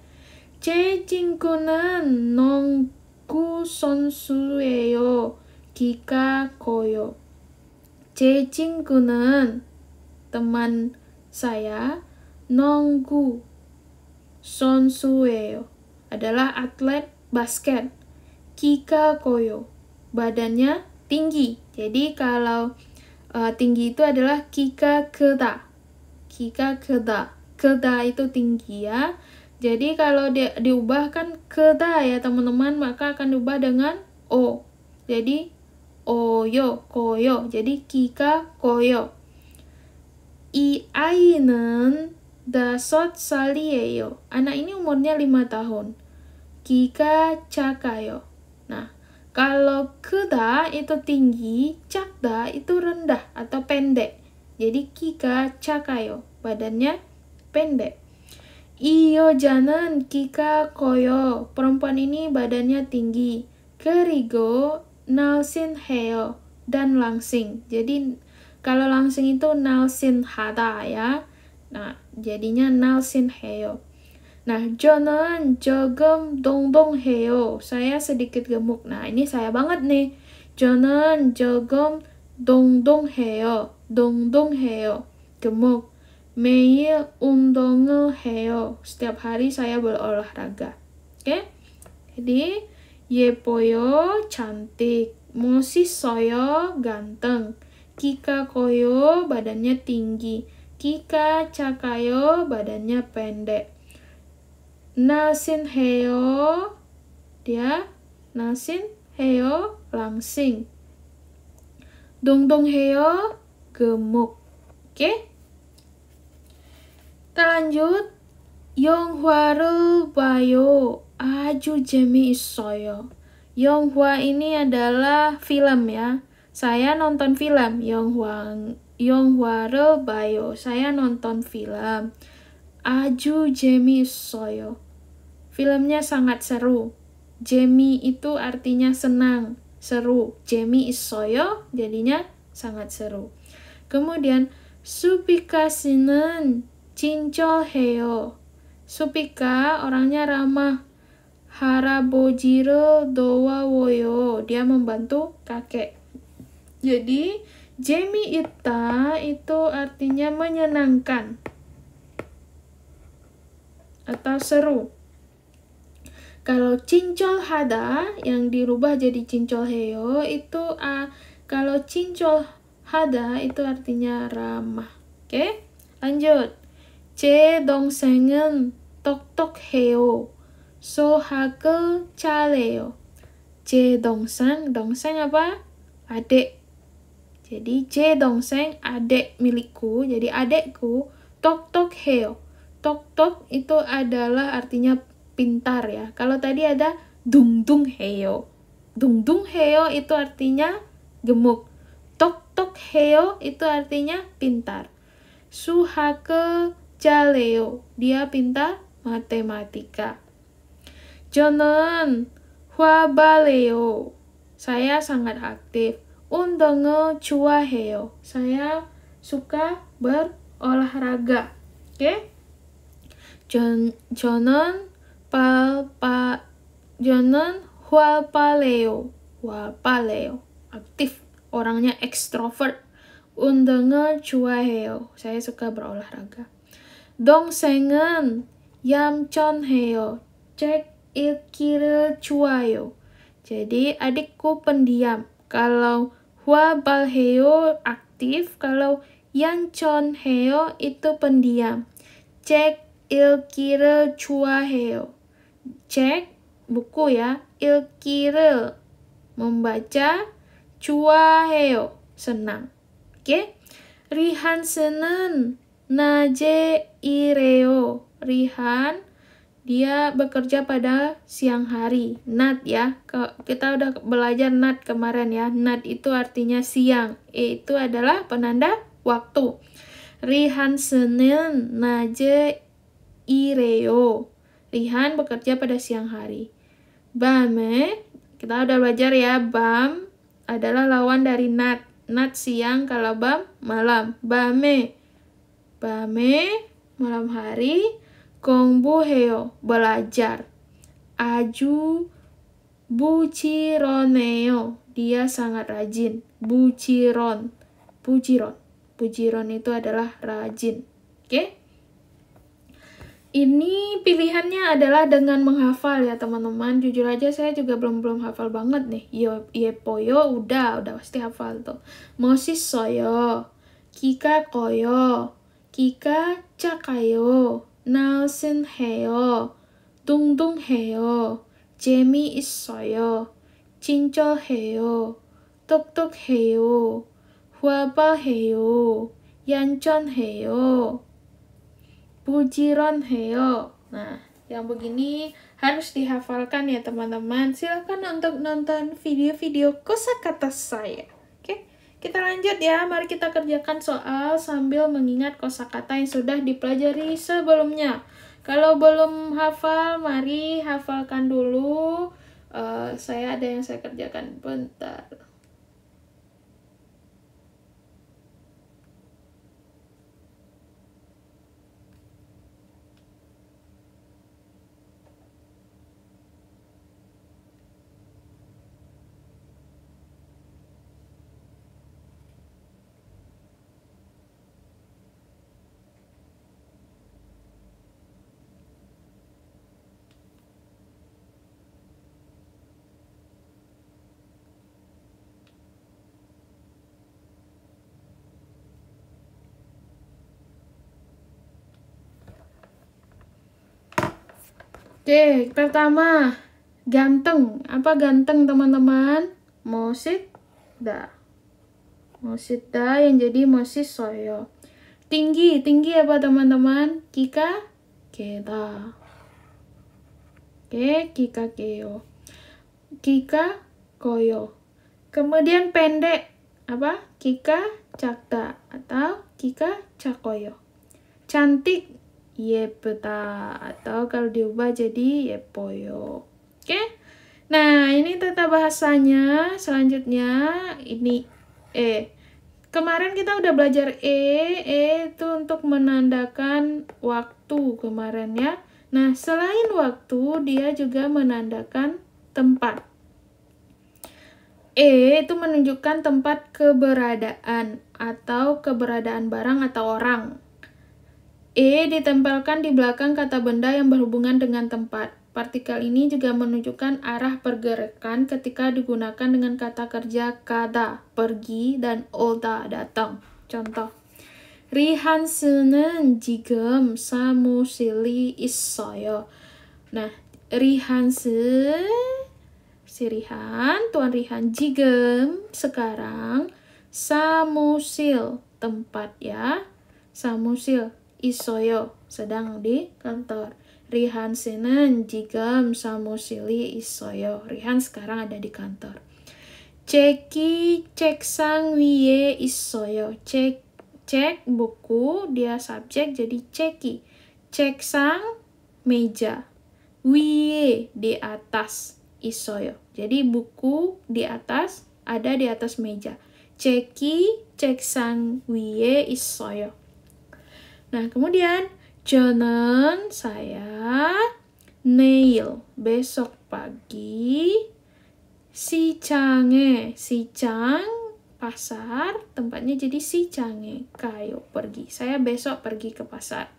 제 친구는 농구 선수예요. 키가 커요. 제 친구는 teman saya 농구 선수예요. adalah atlet basket. 키가 커요. badannya tinggi. Jadi kalau tinggi itu adalah 키가 크다. 키가 크다. 크다 itu tinggi ya. Jadi kalau diubahkan 크다 ya teman-teman, maka akan diubah dengan o. Jadi oyo, koyo. Jadi 키가 커요. 이 아이는 5살이에요. Anak ini umurnya 5 tahun. 키가 작아요. Nah, kalau 크다 itu tinggi, 작다 itu rendah atau pendek. Jadi 키가 작아요. badannya pendek. 이 여자는 키가 커요. Perempuan ini badannya tinggi. 그리고 날씬해요. dan langsing. Jadi kalau langsing itu 날씬하다 ya. Nah, jadinya 날씬해요. Nah, 저는 조금 동동해요. Saya sedikit gemuk. Nah, ini saya banget nih. 저는 조금 동동해요. 동동해요. gemuk. 매일 운동을 해요. Setiap hari saya berolahraga. Oke? Jadi, 예뻐요, cantik. 멋있어요, ganteng. 키가 커요, badannya tinggi. 키가 작아요, badannya pendek. 날씬해요, dia 날씬해요, langsing. 동동해요, gemuk. Oke? Kita lanjut. 영화를 봐요. 아주 재미있어요. 영화 ini adalah film ya. Saya nonton film. 영화를 봐요. Saya nonton film. 아주 재미있어요. Filmnya sangat seru. 재미 itu artinya senang, seru. 재미있어요 jadinya sangat seru. Kemudian 수피카 씨는 친절해요. 수피카 orangnya ramah. 할아버지를 도와줘요. Dia membantu kakek. Jadi 재미있다 itu artinya menyenangkan atau seru. Kalau 친절하다 yang dirubah jadi 친절해요 itu kalau 친절하다 itu artinya ramah. Oke? lanjut. 제 동생은 똑똑해요. 수학을 잘해요. 제 동생 apa? Adik. Jadi 제 동생 adik milikku. Jadi adikku 똑똑해요. 똑똑 itu adalah artinya pintar ya. Kalau tadi ada 둥둥해요. 둥둥해요 itu artinya gemuk. 똑똑해요 itu artinya pintar. 수학을 잘해요. Dia pintar matematika. 저는 활발해요. Saya sangat aktif. 운동을 좋아해요. Saya suka berolahraga. Oke? 저는 활발해요. 활발해요. aktif. Orangnya ekstrovert. 운동을 좋아해요. Saya suka berolahraga. 동생은 얌전해요. 책 읽기를 좋아해요. Jadi adikku pendiam. Kalau 활발해요 aktif, kalau 얌전해요 itu pendiam. 책 읽기를 좋아해요. 책 buku ya. 읽기를 membaca, 좋아해요 senang. Oke? 리한 씨는 낮에 일해요. Rihan dia bekerja pada siang hari. Nat ya. Kita udah belajar nat kemarin ya. Nat itu artinya siang. Itu adalah penanda waktu. Rihan Senin Naje Ireo. Rihan bekerja pada siang hari. Bame, kita udah belajar ya, bam adalah lawan dari nat. Nat siang, kalau bam malam. Bame malam hari. Kongbu heo, belajar. Aju bucironeo, dia sangat rajin. Buciron itu adalah rajin. Oke? Ini pilihannya adalah dengan menghafal ya teman-teman. Jujur aja saya juga belum hafal banget nih. Yepoyo udah pasti hafal tuh. Mosis soyo, kika koyo, kika cakayo, naosin heyo, 둥둥 해요. 재미있어요. 진짜해요. 똑똑해요. 화바해요. 얌전해요. 부지런해요. Nah, yang begini harus dihafalkan ya teman-teman. Silakan untuk nonton video-video kosakata saya. Oke, kita lanjut ya. Mari kita kerjakan soal sambil mengingat kosakata yang sudah dipelajari sebelumnya. Kalau belum hafal, mari hafalkan dulu. Saya ada yang saya kerjakan. Bentar. Oke, pertama, ganteng. Apa ganteng, teman-teman? Mositda. Mositda yang jadi mosis soyo. Tinggi apa, teman-teman? Kika keda. Oke, kika keo. Kika koyo. Kemudian pendek. Apa? Kika cakda atau kika cakoyo. Cantik. Yeputa, atau kalau diubah jadi yepoyo. Oke? Nah, ini tata bahasanya. Selanjutnya ini kemarin kita udah belajar itu untuk menandakan waktu kemarin ya. Nah, selain waktu, dia juga menandakan tempat. Itu menunjukkan tempat keberadaan atau keberadaan barang atau orang. Ditempelkan di belakang kata benda yang berhubungan dengan tempat. Partikel ini juga menunjukkan arah pergerakan ketika digunakan dengan kata kerja kada, pergi, dan oda, datang. Contoh, 리한스는 지금 사무실이 있어요. Nah, si Rihan, Tuan Rihan, 지금, sekarang, 사무실, tempat ya, 사무실, 있어요, sedang di kantor. Rihan 씨는 지금 사무실이 있어요. Rihan sekarang ada di kantor. 책이 책상 위에 있어요. cek buku, dia subjek jadi ceki. 책상 meja. 위에 di atas, 있어요. Jadi buku di atas, ada di atas meja. 책이 책상 위에 있어요. Nah, kemudian 저는 saya neil besok pagi 시장에 시장 pasar tempatnya jadi 시장에 kayo pergi. Saya besok pergi ke pasar.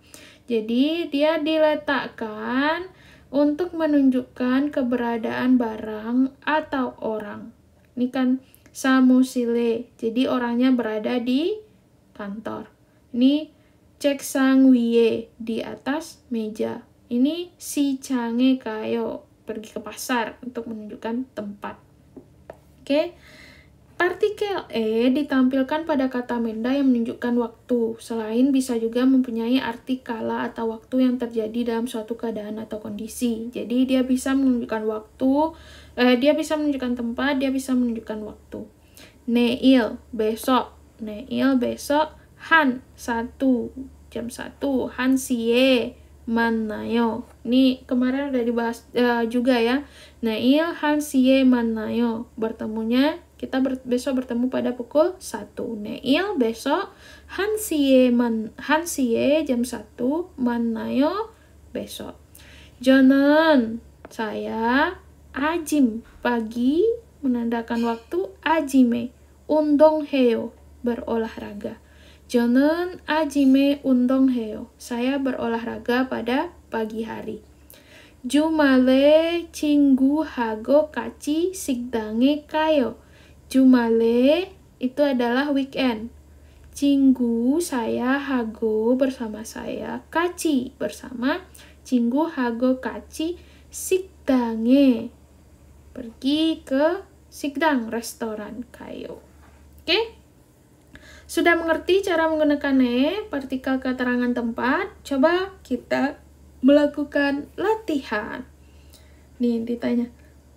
Jadi dia diletakkan untuk menunjukkan keberadaan barang atau orang. Ini kan 사무실에. Jadi orangnya berada di kantor. Ini 책상 위에 di atas meja. Ini 시장에 가요 pergi ke pasar untuk menunjukkan tempat. Oke. Partikel ditampilkan pada kata benda yang menunjukkan waktu. Selain bisa juga mempunyai arti kala atau waktu yang terjadi dalam suatu keadaan atau kondisi. Jadi dia bisa menunjukkan waktu, dia bisa menunjukkan tempat, dia bisa menunjukkan waktu. Neil besok. Neil besok Han 1 jam 1. Han sie mannayo. Ini kemarin udah dibahas juga ya. Neil han sie mannayo. Bertemunya kita besok bertemu pada pukul 1. Neil besok han sie jam 1 mannayo besok. Jonen saya ajim pagi menandakan waktu ajime undong heo berolahraga. 저는 아침에 운동해요. Saya berolahraga pada pagi hari. 주말에 친구하고 같이 식당에 가요. 주말에 itu adalah weekend. 친구 saya hago bersama saya, 같이 bersama, 친구하고 같이 식당에 pergi ke 식당 restoran kayo. Oke? Sudah mengerti cara menggunakan partikel keterangan tempat? Coba kita melakukan latihan. Nih ditanya,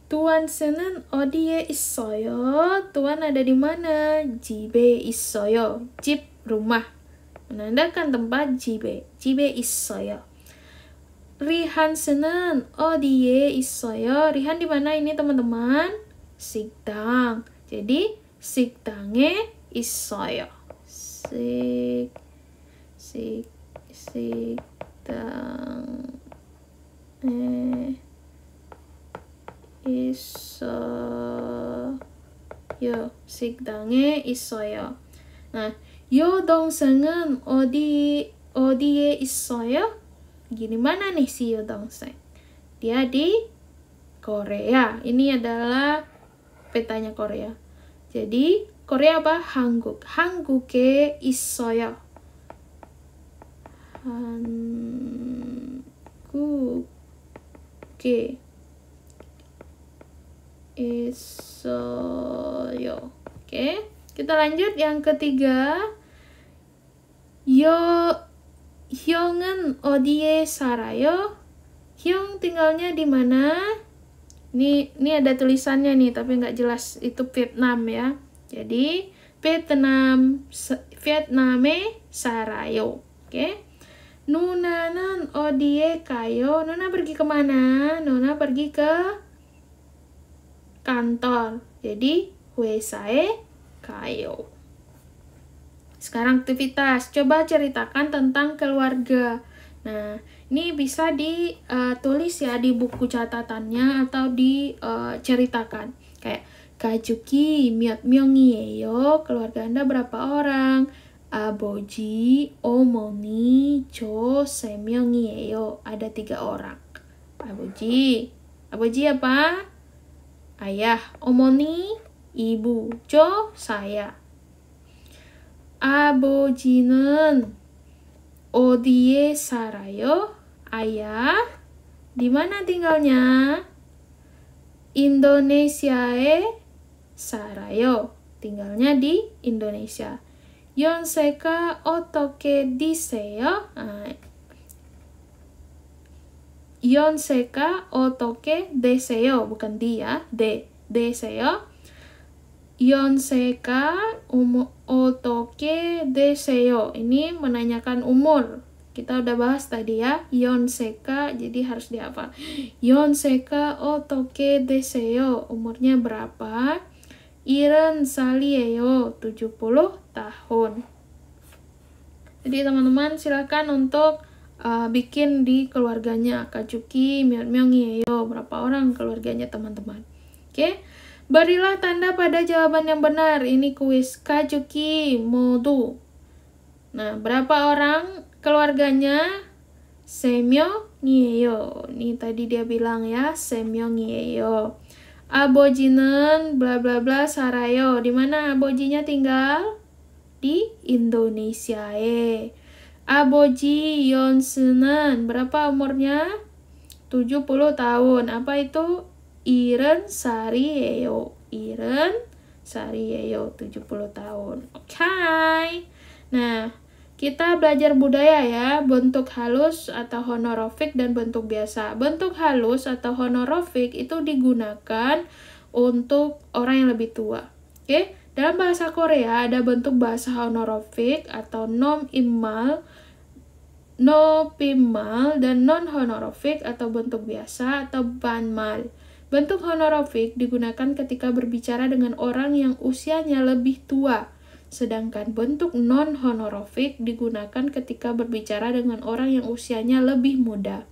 Tuan Senen 어디에 있어요? Tuan ada di mana? 집에 있어요. 집 rumah. Menandakan tempat 집에. 집에 있어요. Rihan Senen 어디에 있어요? Rihan di mana ini teman-teman? 식당. Jadi 식당에 있어요. 식당에 있어요. 식당에 있어요. Nah, 여동생은 어디에 있어요? Gini mana nih si 여동생? Dia di Korea. Ini adalah petanya Korea. Jadi Korea apa? 한국. 한국에 있어요. 한국에 있어요. Oke, kita lanjut yang ketiga. 형은 어디에 살아요? 형 tinggalnya di mana? Ini ada tulisannya nih, tapi nggak jelas itu Vietnam ya. Jadi Vietnam에 살아요. Oke. 누나는 어디에 가요? Nuna pergi kemana? Nuna pergi ke kantor. Jadi 회사에 가요. Sekarang aktivitas. Coba ceritakan tentang keluarga. Nah, ini bisa ditulis ya di buku catatannya atau diceritakan. Kayak 가족이 몇 명이에요? Keluarga Anda berapa orang? 아버지, 어머니, 저 3명이에요. Ada 3 orang. 아버지 apa? Ayah. 어머니, ibu. 저, saya. 아버지는 어디에 살아요? Ayah, di mana tinggalnya? Indonesia에 살아요. tinggalnya di Indonesia. 연세가 어떻게 되세요? 연세가 어떻게 되세요? Bukan dia, 되세요. 연세가 어떻게 되세요? Ini menanyakan umur. Kita udah bahas tadi ya. 연세가, jadi harus dihafal. 연세가 어떻게 되세요? Umurnya berapa? 70살이에요. 70 tahun. Jadi teman-teman silakan untuk bikin di keluarganya. 가족이 몇 명이에요? Berapa orang keluarganya teman-teman? Oke. Berilah tanda pada jawaban yang benar. Ini kuis. 가족이 모두. Nah, berapa orang keluarganya? 3명이에요. Ini tadi dia bilang ya, 3명이에요. 아버지는 bla bla bla 살아요. Di mana 아버지nya tinggal? Di Indonesia에. 아버지 연수는 berapa umurnya? 70 tahun. Apa itu? 70살이에요. 70살이에요. 70 tahun. Oke. Nah, kita belajar budaya ya, bentuk halus atau honorofik dan bentuk biasa. Bentuk halus atau honorofik itu digunakan untuk orang yang lebih tua. Oke? Dalam bahasa Korea ada bentuk bahasa honorific atau nom imal, no pimal, dan non honorific atau bentuk biasa atau banmal. Bentuk honorific digunakan ketika berbicara dengan orang yang usianya lebih tua, sedangkan bentuk non honorific digunakan ketika berbicara dengan orang yang usianya lebih muda.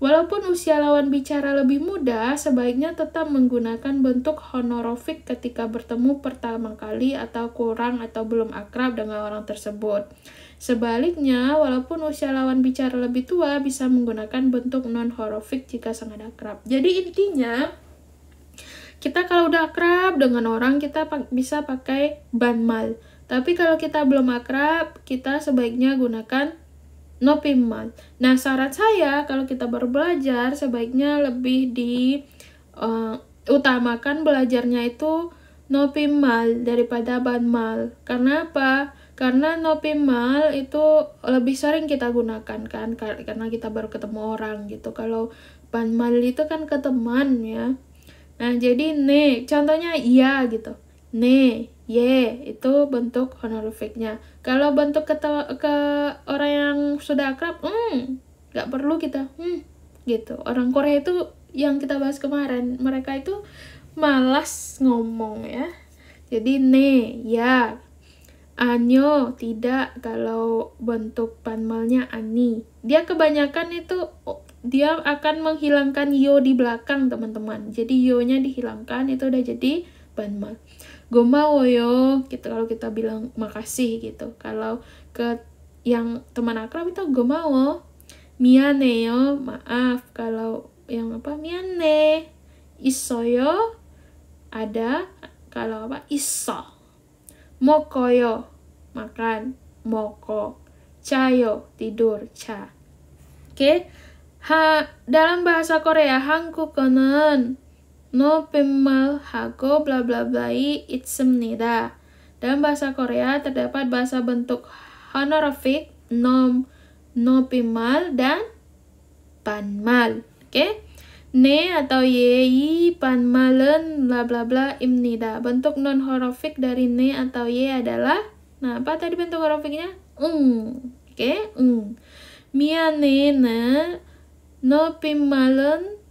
Walaupun usia lawan bicara lebih muda, sebaiknya tetap menggunakan bentuk honorific ketika bertemu pertama kali atau kurang atau belum akrab dengan orang tersebut. Sebaliknya, walaupun usia lawan bicara lebih tua, bisa menggunakan bentuk non-honorific jika sangat akrab. Jadi intinya, kita kalau udah akrab dengan orang, kita bisa pakai banmal. Tapi kalau kita belum akrab, kita sebaiknya gunakan no pimal. Nah, syarat saya kalau kita baru belajar sebaiknya lebih utamakan belajarnya itu no pimal daripada banmal. Karena apa? Karena no pimal itu lebih sering kita gunakan kan, karena kita baru ketemu orang gitu. Kalau banmal itu kan ke teman ya. Nah, jadi ne, contohnya iya gitu. Ne, ye, itu bentuk honorificnya. Kalau bentuk ke orang yang sudah akrab, nggak perlu kita, gitu. Orang Korea itu yang kita bahas kemarin, mereka itu malas ngomong ya. Jadi ne, ya. Anyo, tidak. Kalau bentuk banmalnya ani. Dia kebanyakan itu dia akan menghilangkan yo di belakang, teman-teman. Jadi yo-nya dihilangkan, itu udah jadi banmal. Gomawoyo gitu kalau kita bilang makasih gitu. Kalau ke yang teman akrab itu gomawo. Mianeyo, maaf. Kalau yang apa? Miane. Isoyo, ada. Kalau apa? Iso. Mokoyo, makan. Moko. Chayo, tidur. Cha. Oke. Dalam bahasa Korea, 한국어는 no pemal hago bla bla blai 있습니다. Dalam bahasa Korea terdapat bahasa bentuk honorific nom, no pemal, dan banmal. Oke? Ne atau ye banmal은 bla bla bla 입니다. Bentuk non honorific dari ne atau ye adalah, nah apa tadi bentuk honorificnya? Oke? 미안해는 no pemal은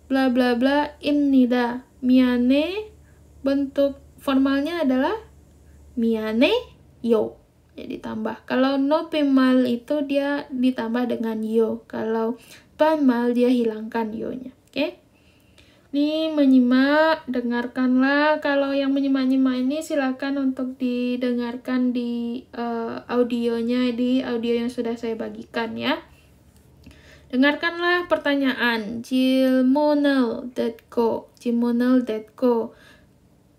bla bla bla 입니다. Miane bentuk formalnya adalah miane yo. Jadi tambah. Kalau no pemal itu dia ditambah dengan yo. Kalau banmal dia hilangkan yo-nya. Oke? Ini menyimak, dengarkanlah. Kalau yang menyimak-nyimak ini silakan untuk didengarkan di audionya, di audio yang sudah saya bagikan ya. Dengarkanlah pertanyaan. 질문을 듣고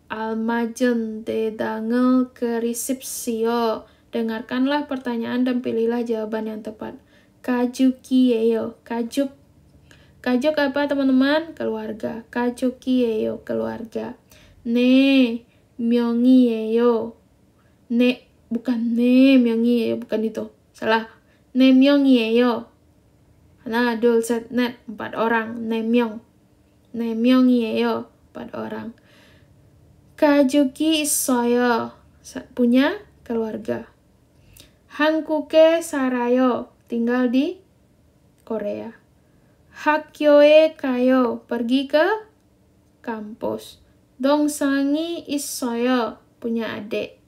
알맞은 대답을 그리십시오. Dengarkanlah pertanyaan dan pilihlah jawaban yang tepat. 가족이에요. 가족 apa teman-teman? Keluarga. 가족이에요. keluarga. 네 명이에요. 네, bukan 네 명이에요. bukan itu. Salah. 네 명이에요. Ha나, 둘, 셋, 넷, 4 orang. 4명. 4명이에요. 4 orang. 가족이 있어요. punya keluarga. 한국에 살아요. tinggal di Korea. 학교에 가요. pergi ke kampus. 동생이 있어요. punya adik.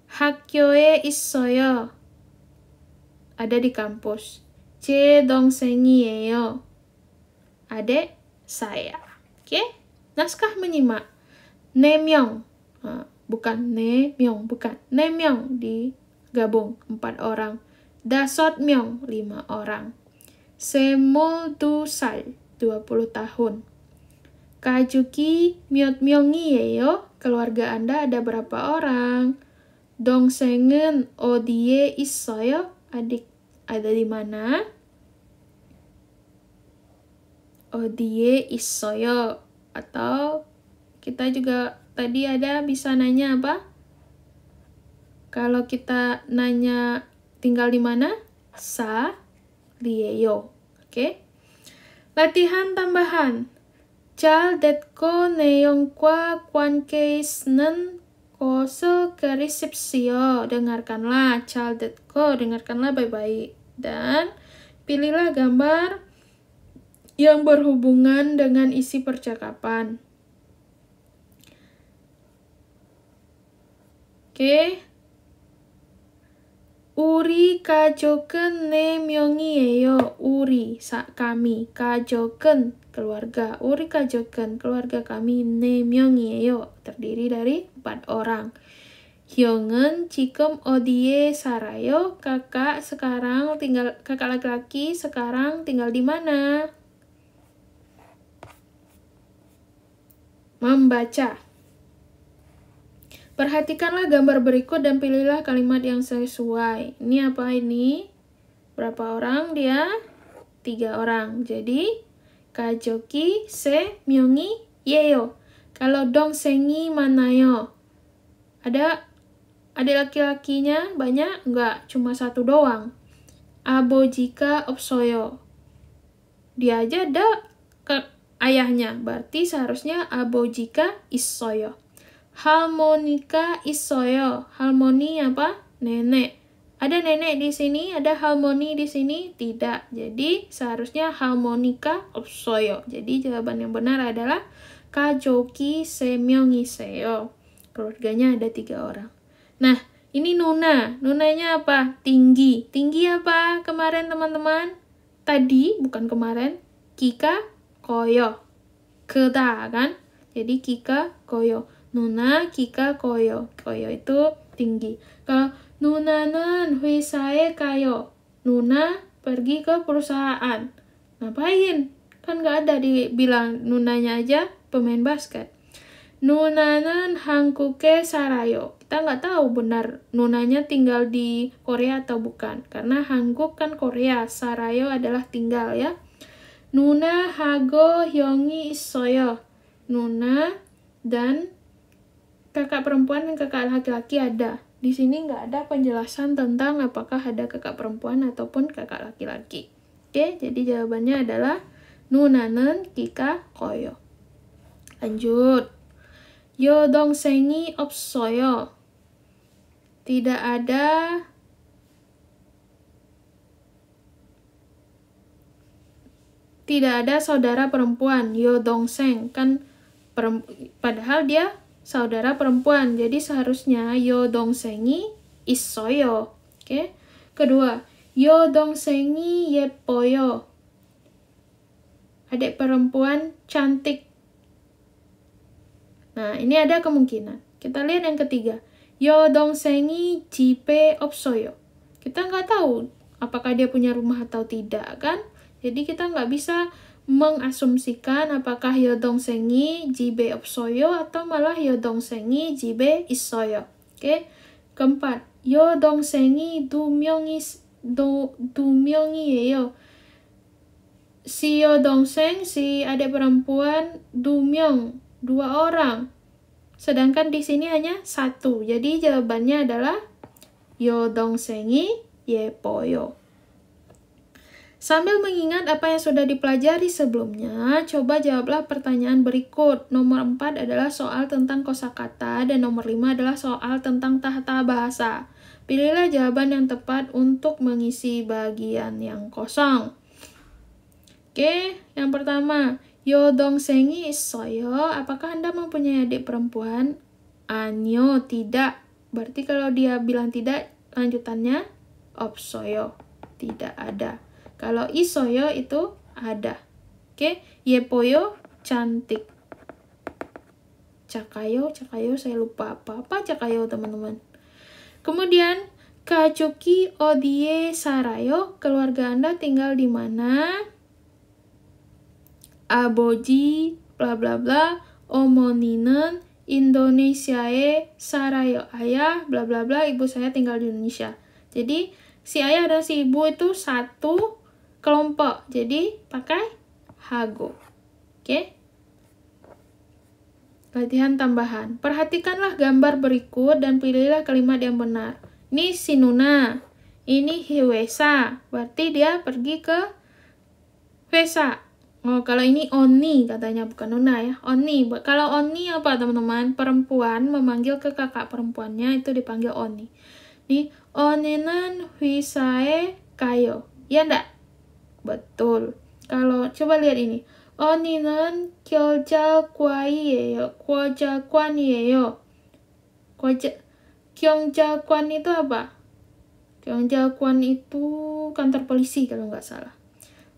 학교에 있어요. ada di kampus. 제 동생이에요. adik saya. Oke? Naskah menyimak. 4명. Bukan 4명, bukan. 4명 digabung 4 orang. 5명 5 orang. 22살 20 tahun. 가족이 몇 명이에요? keluarga Anda ada berapa orang? 동생은 어디에 있어요? adik ada di mana? 어디에 있어요? Atau kita juga tadi ada bisa nanya apa? Kalau kita nanya tinggal di mana? 살이에요. Oke? Latihan tambahan. 잘 듣고 내용과 관계 있는 kose ke resepsio. Dengarkanlah. Chaldetko, dengarkanlah baik-baik. Dan pilihlah gambar yang berhubungan dengan isi percakapan. Oke. 우리 가족은 4명이에요. 우리, kami. 가족은, keluarga. 우리 가족은, keluarga kami 4명이에요. Terdiri dari 4 orang. 형은 지금 어디에 살아요? Kakak laki-laki sekarang tinggal di mana? Membaca. Perhatikanlah gambar berikut dan pilihlah kalimat yang sesuai. Ini apa ini? Berapa orang dia? 3 orang. Jadi, 가족이 3명이에요. Kalau 동생이 많아요. Ada adik laki-lakinya banyak? Enggak, cuma 1 doang. 아버지가 없어요. Dia aja ada ayahnya. Berarti seharusnya 아버지가 있어요. 할머니가 있어요. 할머니 apa? Nenek. Ada nenek di sini, ada 할머니 di sini? Tidak. Jadi seharusnya 할머니가 없어요. Jadi jawaban yang benar adalah 가족이 3명이세요. Keluarganya ada 3 orang. Nah, ini Nuna. Nunanya apa? Tinggi. Tinggi apa kemarin teman-teman? Tadi, bukan kemarin. Kika koyo. Keda kan? Jadi kika koyo. Nuna kika koyo. Koyo itu tinggi. Kalau Nuna는 회사에 가요. Nuna pergi ke perusahaan. Ngapain? Kan nggak ada dibilang Nunanya aja pemain basket. Nuna는 한국에 살아요. Kita nggak tahu benar Nunanya tinggal di Korea atau bukan. Karena Hanguk kan Korea. 살아요 adalah tinggal ya. 누나하고 형이 있어요. Nuna dan kakak perempuan dan kakak laki-laki ada. Di sini nggak ada penjelasan tentang apakah ada kakak perempuan ataupun kakak laki-laki. Oke, jadi jawabannya adalah 누나는 kika koyo. Lanjut. 여동생이 없어요. Tidak ada saudara perempuan. 여동생 kan padahal dia saudara perempuan. Jadi seharusnya 여동생이 있어요. Oke. Kedua, 여동생이 예뻐요. Adik perempuan cantik. Nah, ini ada kemungkinan. Kita lihat yang ketiga. 여동생이 집에 없어요. Kita nggak tahu apakah dia punya rumah atau tidak, kan? Jadi kita nggak bisa mengasumsikan apakah 여동생이 집에 없어요 atau malah 여동생이 집에 있어요. Oke. Keempat, 여동생이 두 명이에요. Si 여동생, si adik perempuan, 2명, 2 orang. Sedangkan di sini hanya 1. Jadi jawabannya adalah 여동생이 예뻐요. Sambil mengingat apa yang sudah dipelajari sebelumnya, coba jawablah pertanyaan berikut. Nomor 4 adalah soal tentang kosakata dan nomor 5 adalah soal tentang tata bahasa. Pilihlah jawaban yang tepat untuk mengisi bagian yang kosong. Oke, yang pertama, 여동생이 있어요. Apakah Anda mempunyai adik perempuan? 아니요, tidak. Berarti kalau dia bilang tidak, lanjutannya 없어요. Tidak ada. Kalau 있어요 itu ada. Oke, 예뻐요 cantik. 작아요 saya lupa apa 작아요 teman-teman. Kemudian 가족이 어디에 살아요? Keluarga Anda tinggal di mana? 아버지 bla bla bla 어머니는 인도네시아에 살아요. Ayah bla bla bla ibu saya tinggal di Indonesia. Jadi si ayah dan si ibu itu satu kelompok. Jadi pakai hago. Oke. Latihan tambahan. Perhatikanlah gambar berikut dan pilihlah kalimat yang benar. Ini si Nuna. Ini Hiwesa. Berarti dia pergi ke Vesa. Oh, kalau ini oni katanya, bukan nona ya. Oni. Kalau oni apa teman-teman? Perempuan memanggil ke kakak perempuannya itu dipanggil oni. Nih, oni는 회사에 가요. Ya enggak? Betul. Kalau coba lihat ini. 언니는 경찰관이에요. 경찰관이에요. 경찰관 itu apa? 경찰관 itu kantor polisi kalau nggak salah.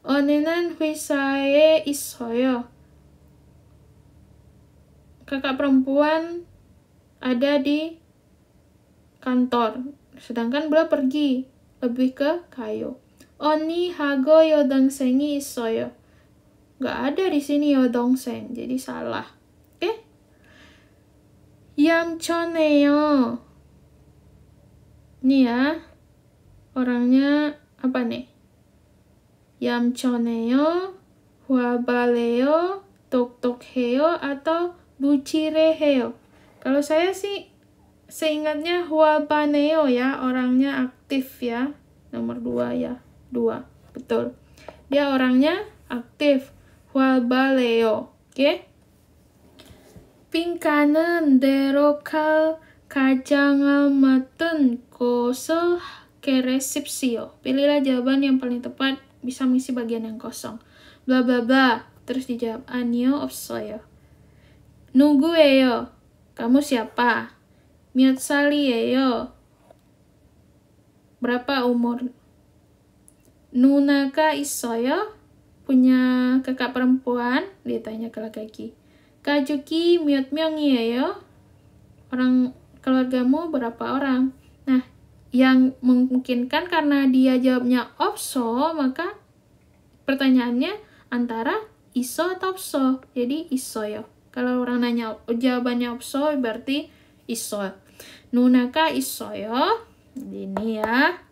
언니는 회사에 있어요. Kakak perempuan ada di kantor. Sedangkan beliau pergi. Lebih ke kayo. 언니하고 여동생이 있어요. Nggak ada di sini 여동생. Jadi salah. Oke? 얌전해요. Ini ya. Orangnya apa nih? 얌전해요, 화발해요, 똑똑해요, atau bucireheyo. Kalau saya sih seingatnya 화발해요 ya, orangnya aktif ya. Nomor 2 ya. 2. Betul. Dia orangnya aktif. 화발해요. Oke? 빈칸은 내려갈 가장 맞은 곳을 keresipsio. Pilihlah jawaban yang paling tepat, bisa mengisi bagian yang kosong. Bla bla bla. Terus dijawab 아니요 없어요. 누구예요? Kamu siapa? 몇 살이에요? Berapa umur? 누나가 있어요? Punya kakak perempuan? Ditanya ke laki-laki. 가족이 몇 명이에요? Orang keluargamu berapa orang? Nah, yang memungkinkan karena dia jawabnya opso, maka pertanyaannya antara iso atau opso. Jadi isoyo. Kalau orang nanya jawabannya opso berarti iso. 누나가 있어요. Ini ya.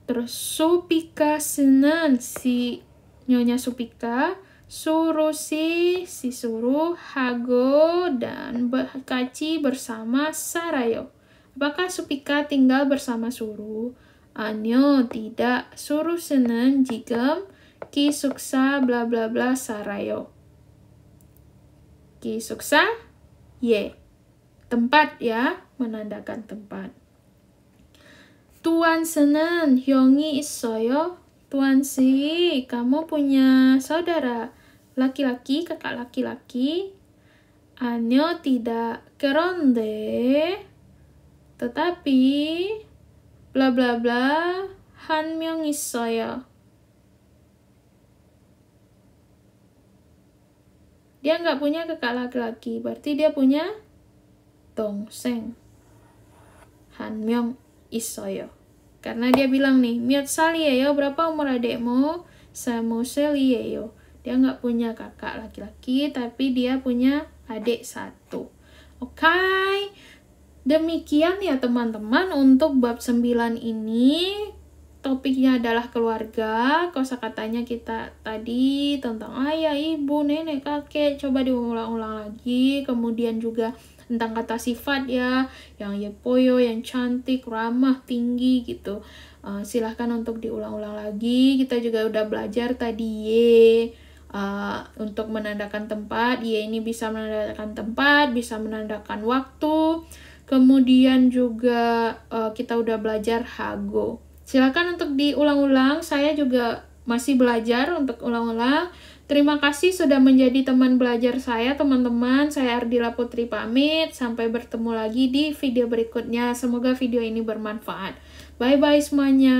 Terus supika는 si nyonya Supika, surusi si suruh, hago dan kaci bersama Sarayo. Apakah Supika tinggal bersama Suru? 아니요, tidak. 수루스는 지금 기숙사 bla bla bla Sarayo. 기숙사? Ye. Tempat ya, menandakan tempat. tuan스는 형이 있어요? tuansi, kamu punya saudara laki-laki, kakak laki-laki? 아니요, tidak. 그런데 tetapi bla bla bla 한 명 있어요. Dia nggak punya kakak laki-laki, berarti dia punya 동생. 한 명 있어요. Karena dia bilang nih, 몇 살이에요? Berapa umur adekmu? 3살이에요. Dia nggak punya kakak laki-laki, tapi dia punya adik 1. Oke. Demikian ya teman-teman untuk bab 9 ini. Topiknya adalah keluarga. Kosakatanya kita tadi tentang ayah, ibu, nenek, kakek. Coba diulang-ulang lagi. Kemudian juga tentang kata sifat ya. Yang yepoyo, yang cantik, ramah, tinggi gitu. Silahkan untuk diulang-ulang lagi. Kita juga udah belajar tadi ye. Untuk menandakan tempat. Ye ini bisa menandakan tempat, bisa menandakan waktu. Kemudian juga kita udah belajar hago. Silakan untuk diulang-ulang. Saya juga masih belajar untuk ulang-ulang. Terima kasih sudah menjadi teman belajar saya, teman-teman. Saya Ardila Putri pamit. Sampai bertemu lagi di video berikutnya. Semoga video ini bermanfaat. Bye-bye semuanya.